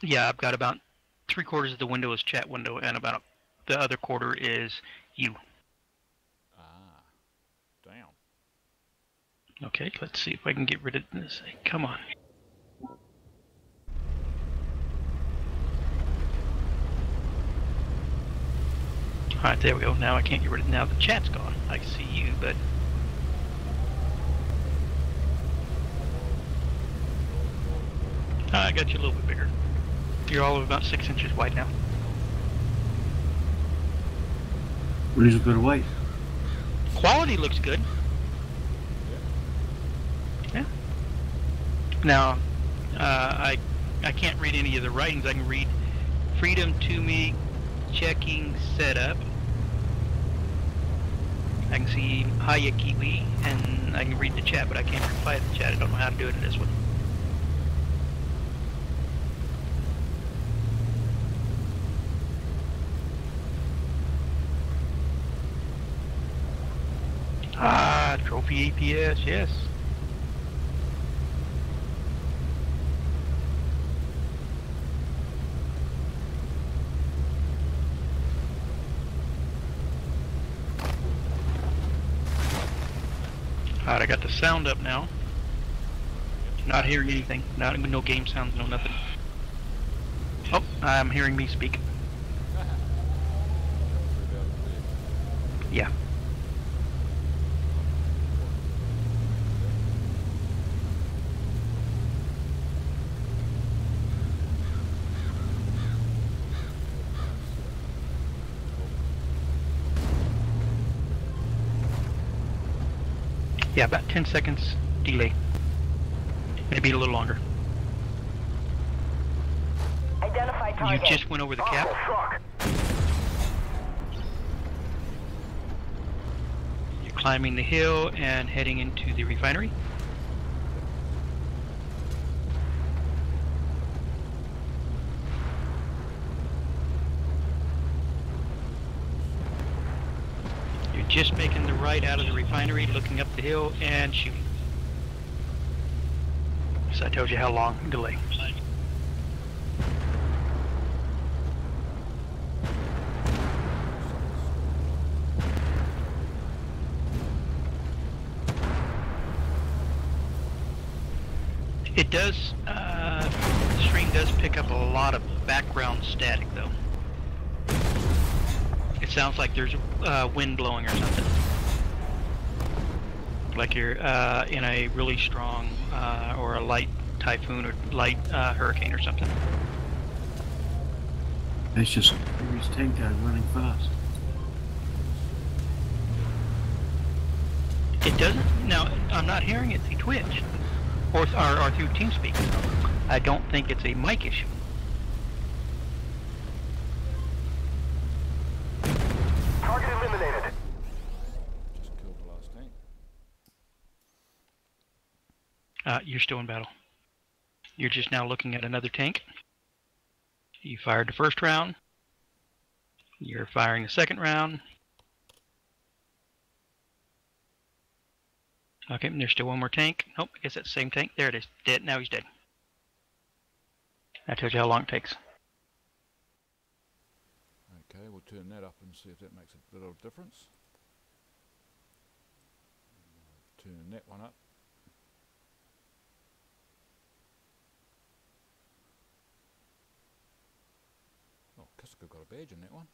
B: Yeah, I've got about 3/4 of the window is chat window, and about the other quarter is you.
A: Ah, damn.
B: Okay, let's see if I can get rid of this. Come on. Alright, there we go. Now I can't get rid of it. Now the chat's gone. I can see you, but... I got you a little bit bigger. You're all of about 6 inches wide now.
F: What is it going to wait?
B: Quality looks good. Yeah. Now, I can't read any of the writings. I can read Freedom to me, checking setup. I can see Hiya Kiwi, and I can read the chat, but I can't reply to the chat. I don't know how to do it in this one. Ah, trophy APS, yes. Alright, I got the sound up now. Not hearing anything. No game sounds, no nothing. Oh, I'm hearing me speak. Yeah. Yeah, about 10 seconds delay. Maybe a little longer.
E: Identify
B: You
E: target.
B: just went over the cap. You're climbing the hill and heading into the refinery. You're just making the right out of the refinery, looking up the hill and shooting. So I told you how long delay. It does, the stream does pick up a lot of background static though. sounds like there's wind blowing or something. Like you're in a really strong or a light typhoon or light hurricane or something.
F: It's just his tank going running fast.
B: It doesn't. Now, I'm not hearing it through Twitch or through TeamSpeak. I don't think it's a mic issue.
C: Target eliminated.
A: Just killed the last tank.
B: You're still in battle. You're just now looking at another tank. You fired the first round. You're firing the second round. Okay, and there's still one more tank. Nope, I guess that's the same tank. There it is. Dead. Now he's dead. That tells you how long it takes.
A: Okay, we'll turn that up and see if that makes a little difference. Turn that one up. Oh, Kiska got a badge in that one.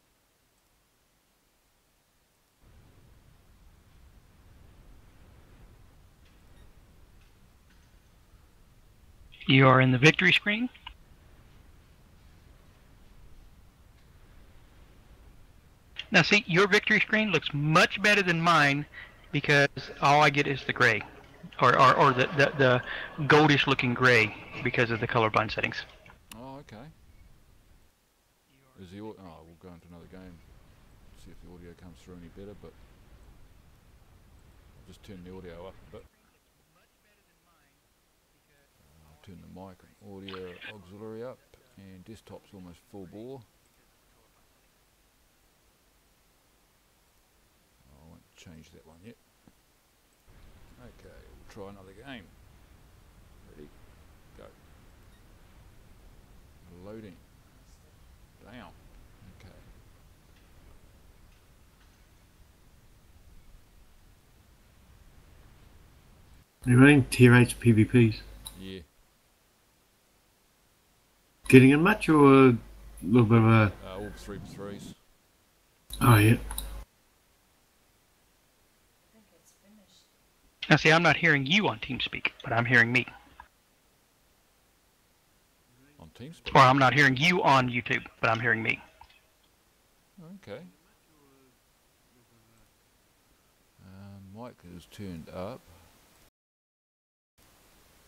B: You are in the victory screen. Now see, your victory screen looks much better than mine because all I get is the gray. Or the goldish looking gray because of the colorblind settings.
A: Oh, okay. Is the we'll go into another game. See if the audio comes through any better, but I'll just turn the audio up a bit. I'll turn the mic and audio auxiliary up, and desktop's almost full bore. I won't change that one yet. Okay, we'll try another game. Ready? Go. Loading. Down. Okay.
F: You're running tier 8 PvPs.
A: Yeah.
F: Getting in much or a little bit of a...
A: All 3x3s.
F: Oh, yeah.
B: Now see, I'm not hearing you on TeamSpeak, but I'm hearing me.
A: On TeamSpeak?
B: Or I'm not hearing you on YouTube, but I'm hearing me.
A: Okay. Mic is turned up.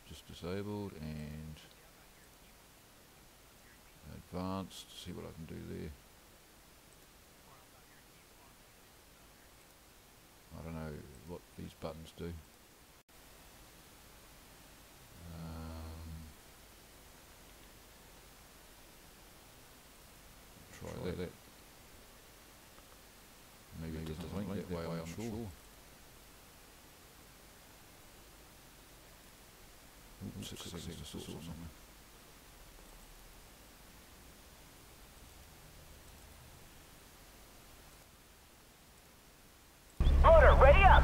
A: Just disabled and advanced. See what I can do there. I don't know what these buttons do. Try that. Maybe it doesn't link that way, I'm sure. Ooh, 6 seconds to sort something.
C: Motor, ready up!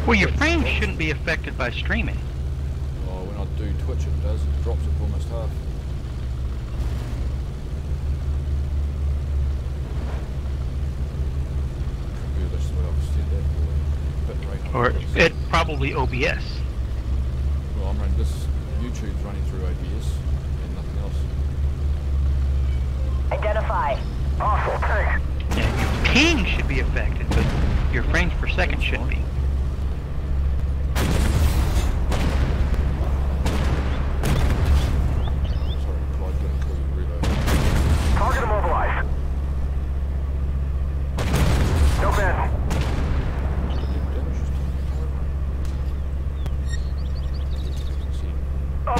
B: Well, your frames shouldn't be affected by streaming.
A: Oh, when I do Twitch it does, it drops it almost half. That's the way I've set that for bit rate.
B: Or it probably OBS.
A: Well, I'm running this, YouTube's running through OBS and nothing else.
C: Identify. Hostile tank.
B: Yeah, your ping should be affected, but your frames per second shouldn't be.
C: Target immobilized. No bend. Up.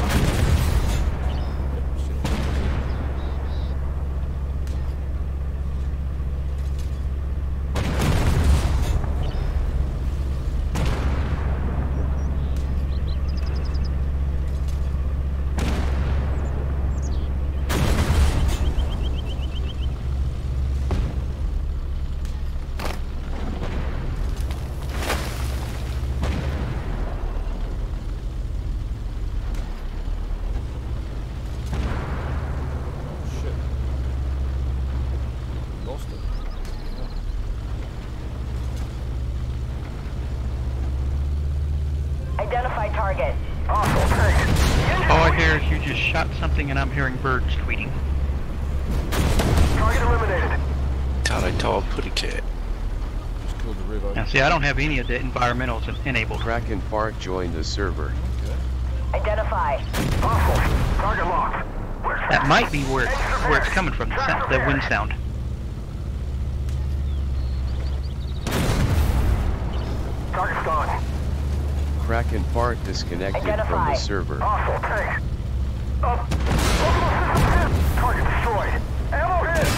B: shot something and I'm hearing birds tweeting.
C: Target eliminated.
G: God, I tall putty cat.
A: Just killed the Revo.
B: Now see, I don't have any of the environmentals enabled.
D: Kraken Park joined the server.
A: Okay.
E: Identify.
C: Hostile. Target locked. Where's
B: That might be where it's coming from, the sound, the wind sound.
C: Target's gone.
D: Kraken Park disconnected from
E: Identify.
D: the server.
C: Hostile tank. Up. Multiple systems hit. Target destroyed. Ammo hit.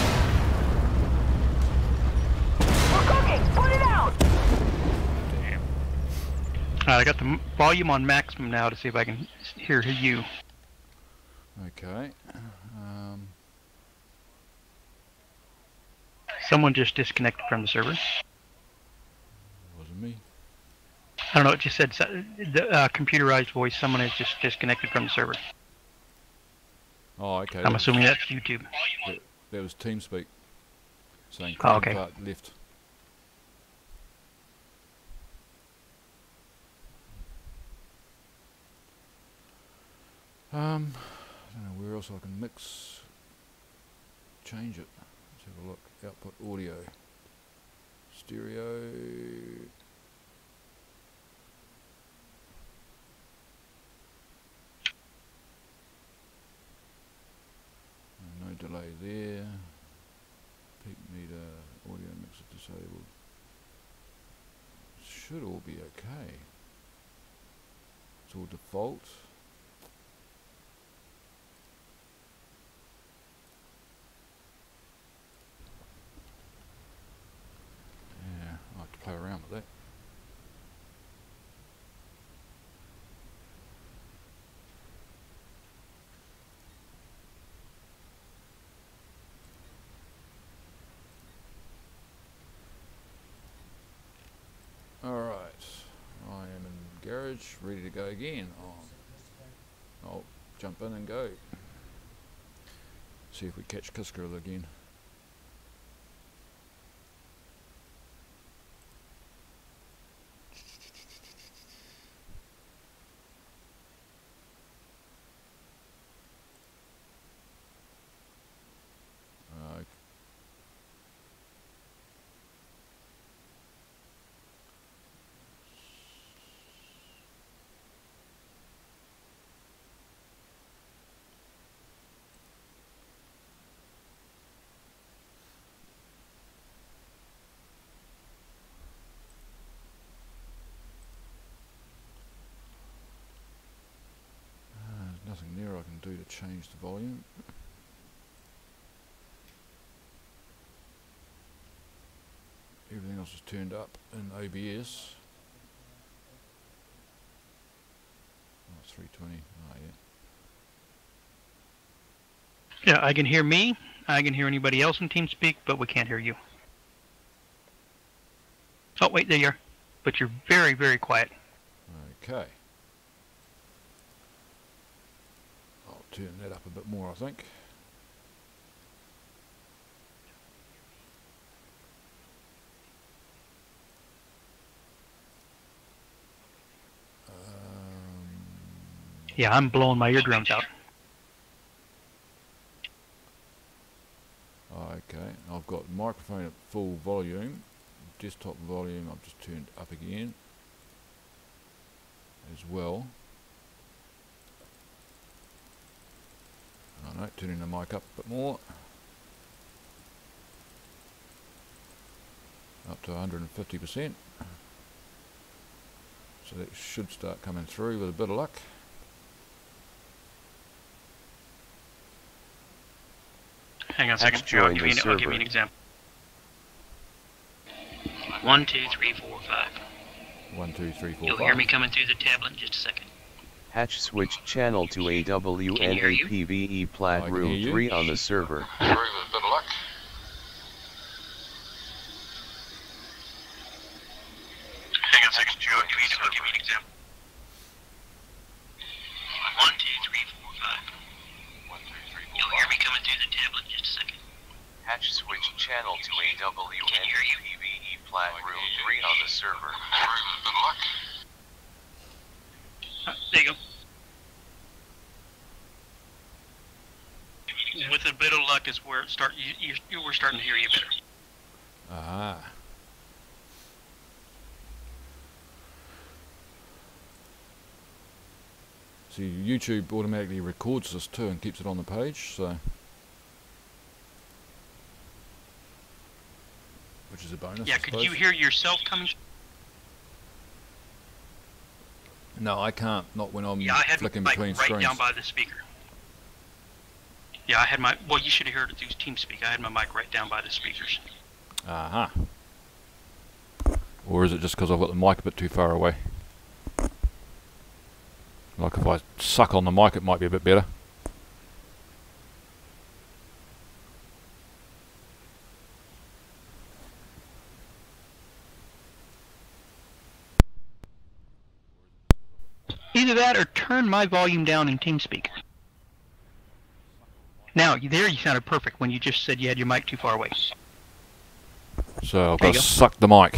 E: We're cooking. Put it out.
A: Damn.
B: I got the volume on maximum now to see if I can hear you.
A: Okay.
B: Someone just disconnected from the server.
A: Wasn't me.
B: I don't know, it just said the computerized voice, someone has just disconnected from the server.
A: Oh, okay.
B: I'm assuming that's YouTube.
A: That was TeamSpeak. Saying
B: Oh, okay.
A: part left. I don't know where else I can change it. Let's have a look. Output audio. Stereo. No delay there. Peak meter, audio mixer disabled. Should all be okay. It's all default. Yeah, I'll have to play around with that. Alright, I am in garage, ready to go again. I'll jump in and go. See if we catch Kisker again. Nothing there I can do to change the volume. Everything else is turned up in OBS. Oh, it's 320. Oh, yeah.
B: Yeah, I can hear me, I can hear anybody else in TeamSpeak, but we can't hear you. Oh, wait, there you are. But you're very, very quiet.
A: Okay. I'll turn that up a bit more, I think.
B: Yeah, I'm blowing my eardrums out.
A: Okay, I've got microphone at full volume, desktop volume I've just turned up again as well. I know, turning the mic up a bit more, up to 150%, so that should start coming through with a bit of luck.
B: Hang on a second. Here, I'll give you an example. 1, 2, 3, 4, 5.
A: 1, 2, 3, 4,
B: You'll
A: 5.
B: hear me coming through the tablet in just a second.
D: Hatch switched channel to AWNAPVE Plat
A: I can
D: Room
A: hear you.
D: 3 on the server.
A: Through with a bit of luck.
B: Hang on a second, Joe. I'll give you an example. 1, 2, 3, 4, 5.
A: 1, 2, 3, 4,
B: You'll hear me coming through the tablet in just a second.
D: Hatch switched channel to AWNAPVE Plat Room 3 on the server.
A: Through with a bit of luck.
B: There you go. with a bit of luck is where we're starting to hear you better.
A: Ah. See, YouTube automatically records this too and keeps it on the page, so which is a bonus.
B: Yeah,
A: I
B: could
A: suppose.
B: you hear yourself coming?
A: No, I can't. Not when I'm
B: Yeah, I had
A: flicking
B: my
A: between
B: mic right
A: screens.
B: down by the speaker. Yeah, I had my. Well, you should have heard it through TeamSpeak. I had my mic right down by the speakers.
A: Uh-huh. Or is it just because I've got the mic a bit too far away? Like if I suck on the mic, it might be a bit better.
B: Either that or turn my volume down in TeamSpeak. Now, there you sounded perfect when you just said you had your mic too far away.
A: So I've
B: There
A: got
B: you
A: to
B: go.
A: suck the mic.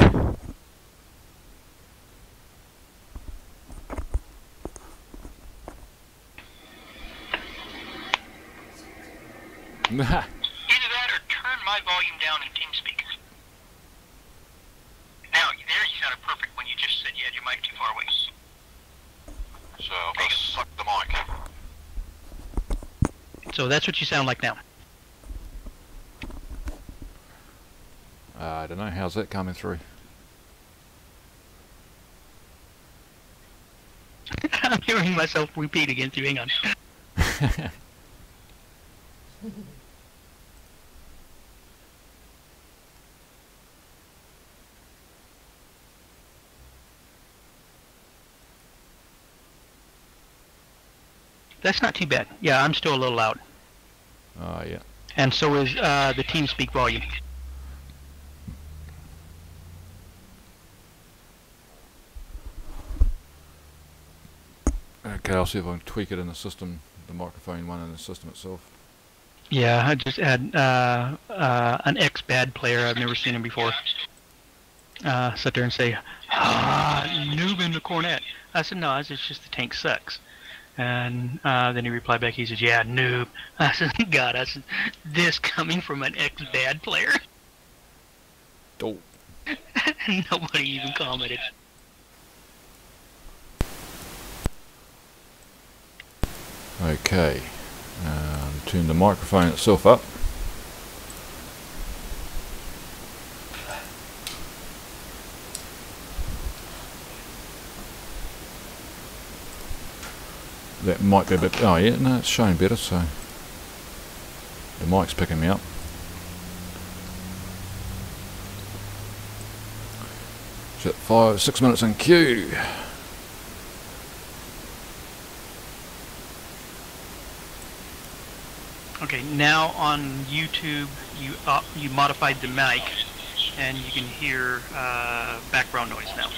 B: Either that or turn my volume down in TeamSpeak. Now, there you sounded perfect when you just said you had your mic too far away.
G: So I've got to suck the mic.
B: So that's what you sound like now.
A: I don't know, how's that coming through?
B: I'm hearing myself repeat again too. Hang on. That's not too bad. Yeah, I'm still a little loud.
A: Oh, yeah.
B: And so is the TeamSpeak volume.
A: Okay, I'll see if I can tweak it in the system, the microphone one in the system itself.
B: Yeah, I just had an ex-bad player. I've never seen him before. Sit there and say, noob in the cornet. I said, no, it's just the tank sucks. And then he replied back, he says, yeah, noob. I said, God, I said, this coming from an ex-bad player?
A: Oh.
B: Nobody even commented.
A: Okay. Tune the microphone itself up. That might be a bit... Oh yeah, no, it's showing better, so... The mic's picking me up. It's at 6 minutes in queue.
B: Okay, now on YouTube, you modified the mic, and you can hear background noise now.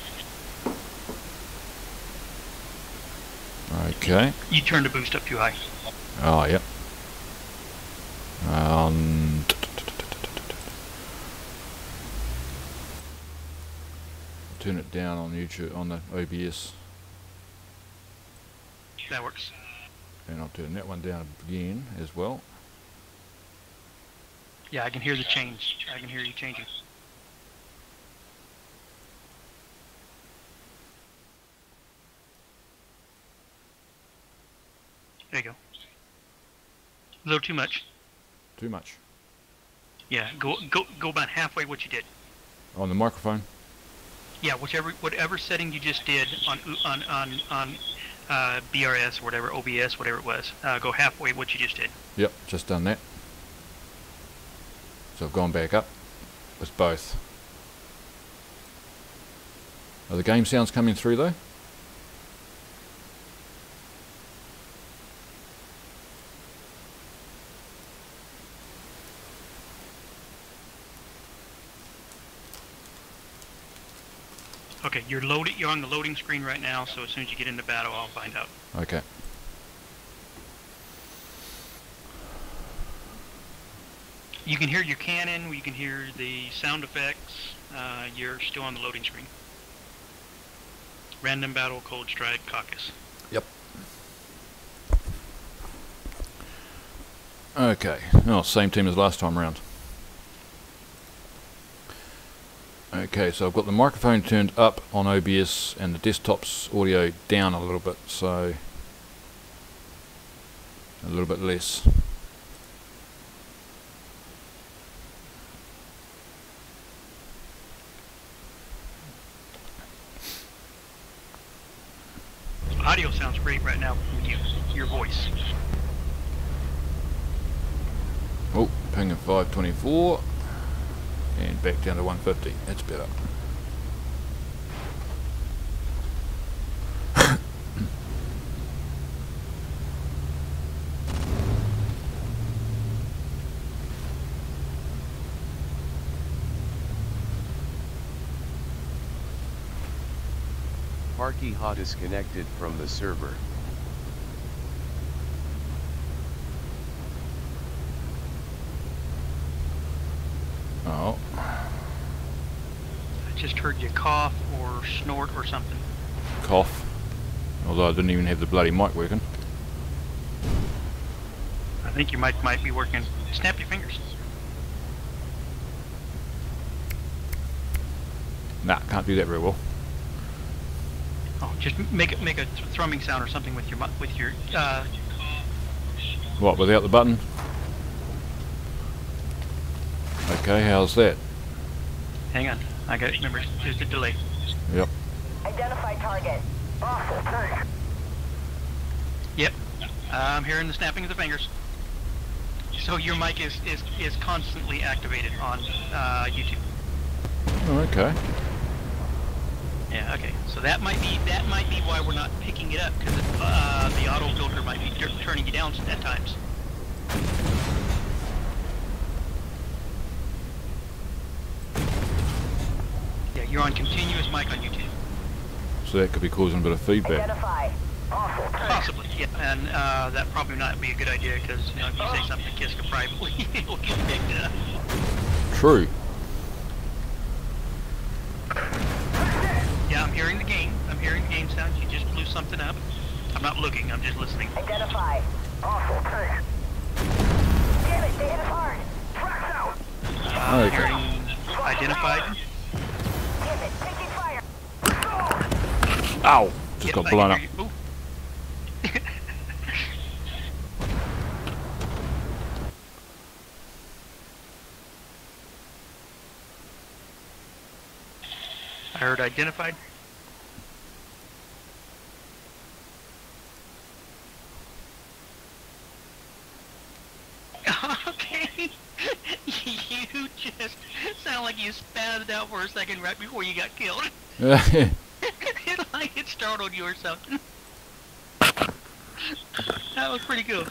A: Okay.
B: You turned the boost up too high.
A: Oh, yep. Turn it down on YouTube, on the OBS.
B: That works.
A: And I'll turn that one down again as well.
B: Yeah, I can hear the change. I can hear you changing. There you go. A little too much.
A: Too much.
B: Yeah, go about halfway what you did.
A: On the microphone.
B: Yeah, whatever setting you just did on BRS or whatever, OBS, whatever it was, go halfway what you just did.
A: Yep, just done that. So I've gone back up with both. Are the game sounds coming through though?
B: Okay, you're on the loading screen right now, so as soon as you get into battle, I'll find out.
A: Okay.
B: You can hear your cannon, you can hear the sound effects, you're still on the loading screen. Random battle, cold strike, caucus.
A: Yep. Okay, oh, same team as last time round. Okay, so I've got the microphone turned up on OBS and the desktop's audio down a little bit, so a little bit less.
B: Audio sounds great right now from you, your voice.
A: Oh, ping of 524 and back down to 150. That's better.
D: Parky Hot is connected from the server.
A: Oh,
B: I just heard you cough or snort or something.
A: cough. Although I didn't even have the bloody mic working.
B: I think your mic might be working. Snap your fingers.
A: Nah, can't do that very well.
B: Oh, just make a thrumming sound or something with your
A: What, without the button? Okay, how's that?
B: Hang on, I got it. Remember, there's a delay.
A: Yep.
E: Identify target. Awful, thanks.
B: Yep, I'm hearing the snapping of the fingers. So your mic is constantly activated on YouTube.
A: Oh, okay.
B: Yeah, okay. So that might be why we're not picking it up, because the auto filter might be turning you down at times. Yeah, you're on continuous mic on YouTube.
A: So that could be causing a bit of feedback.
E: Identify. Awful, thanks.
B: Possibly, yeah. And that probably not be a good idea, because you know if you say something to Kiska privately, it'll get picked up.
A: True.
B: Yeah, I'm hearing the game. I'm hearing the game sounds. You just blew something up. I'm not looking. I'm just listening.
E: Identify. Awful, thanks. Damn it, they hit us hard. Frax out.
B: I'm
A: Okay.
B: hearing identified.
E: Damn it, taking fire.
A: Ow! Just
B: Yep,
A: got
B: I
A: blown
B: can
A: up.
B: hear you. Ooh. I heard identified. Okay. You just sound like you spazzed out for a second right before you got killed. Like it startled you or something. That was pretty cool.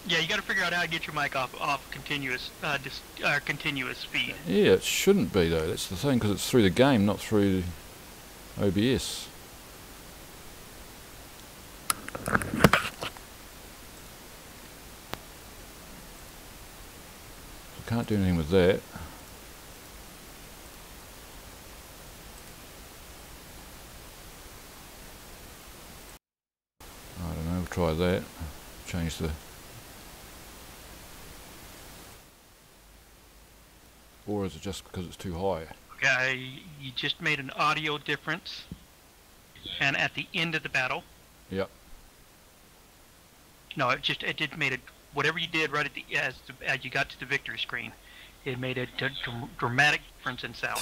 B: Yeah, you got to figure out how to get your mic off continuous continuous speed.
A: Yeah, it shouldn't be though. That's the thing, because it's through the game, not through OBS. I can't do anything with that. I don't know, we'll try that. Change the... Or is it just because it's too high?
B: Okay, you just made an audio difference, and at the end of the battle.
A: Yep.
B: No, it did made it. Whatever you did right at the as you got to the victory screen, it made a dramatic difference in sound.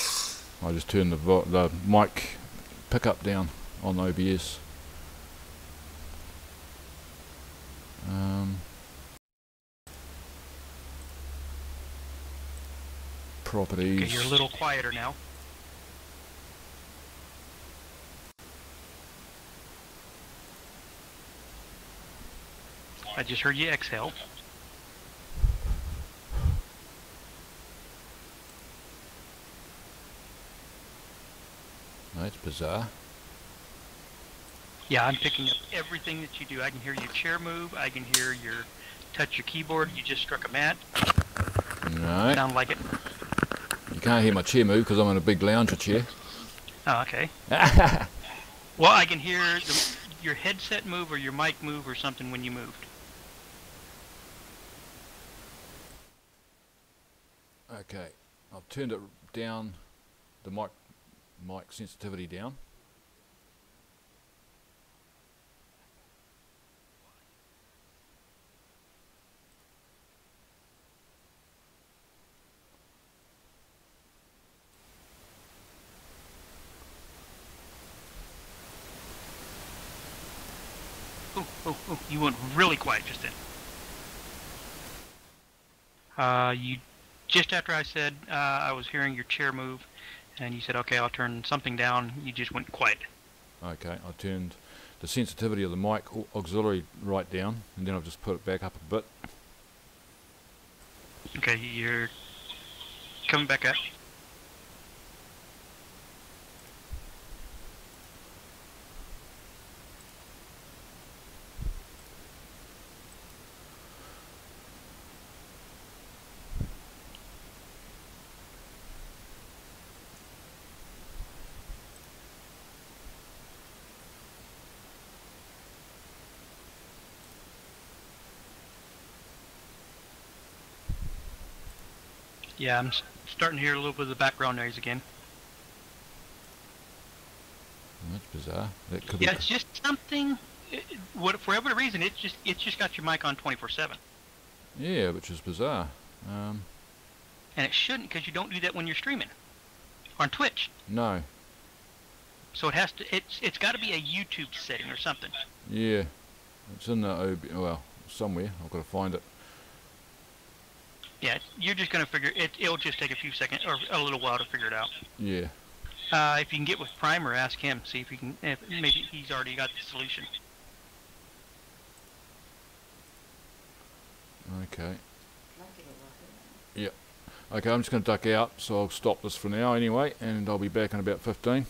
A: I just turned the mic pickup down on OBS. Properties.
B: Okay, you're a little quieter now. I just heard you exhale.
A: That's bizarre.
B: Yeah, I'm picking up everything that you do. I can hear your chair move. I can hear your touch your keyboard. You just struck a mat.
A: No.
B: Sound like it.
A: You can't hear my chair move because I'm in a big lounger chair.
B: Oh, okay. Well, I can hear your headset move or your mic move or something when you moved.
A: Okay, I've turned it down, the mic sensitivity down.
B: Oh, you went really quiet just then. You just after I said I was hearing your chair move, and you said, okay, I'll turn something down, you just went quiet.
A: Okay, I turned the sensitivity of the mic auxiliary right down, and then I've just put it back up a bit.
B: Okay, you're coming back up. Yeah, I'm starting to hear a little bit of the background noise again.
A: That's bizarre. That could be.
B: Yeah, it's just something. For whatever reason, it's just got your mic on 24/7.
A: Yeah, which is bizarre.
B: And it shouldn't, because you don't do that when you're streaming on Twitch.
A: No.
B: So it has to. It's got to be a YouTube setting or something.
A: Yeah, it's in the well, somewhere. I've got to find it.
B: Yeah, you're just gonna figure it. It'll just take a few seconds or a little while to figure it out.
A: Yeah.
B: If you can get with Primer, ask him. See if he can. If maybe he's already got the solution.
A: Okay. Yep. Okay, I'm just going to duck out, so I'll stop this for now anyway, and I'll be back in about 15.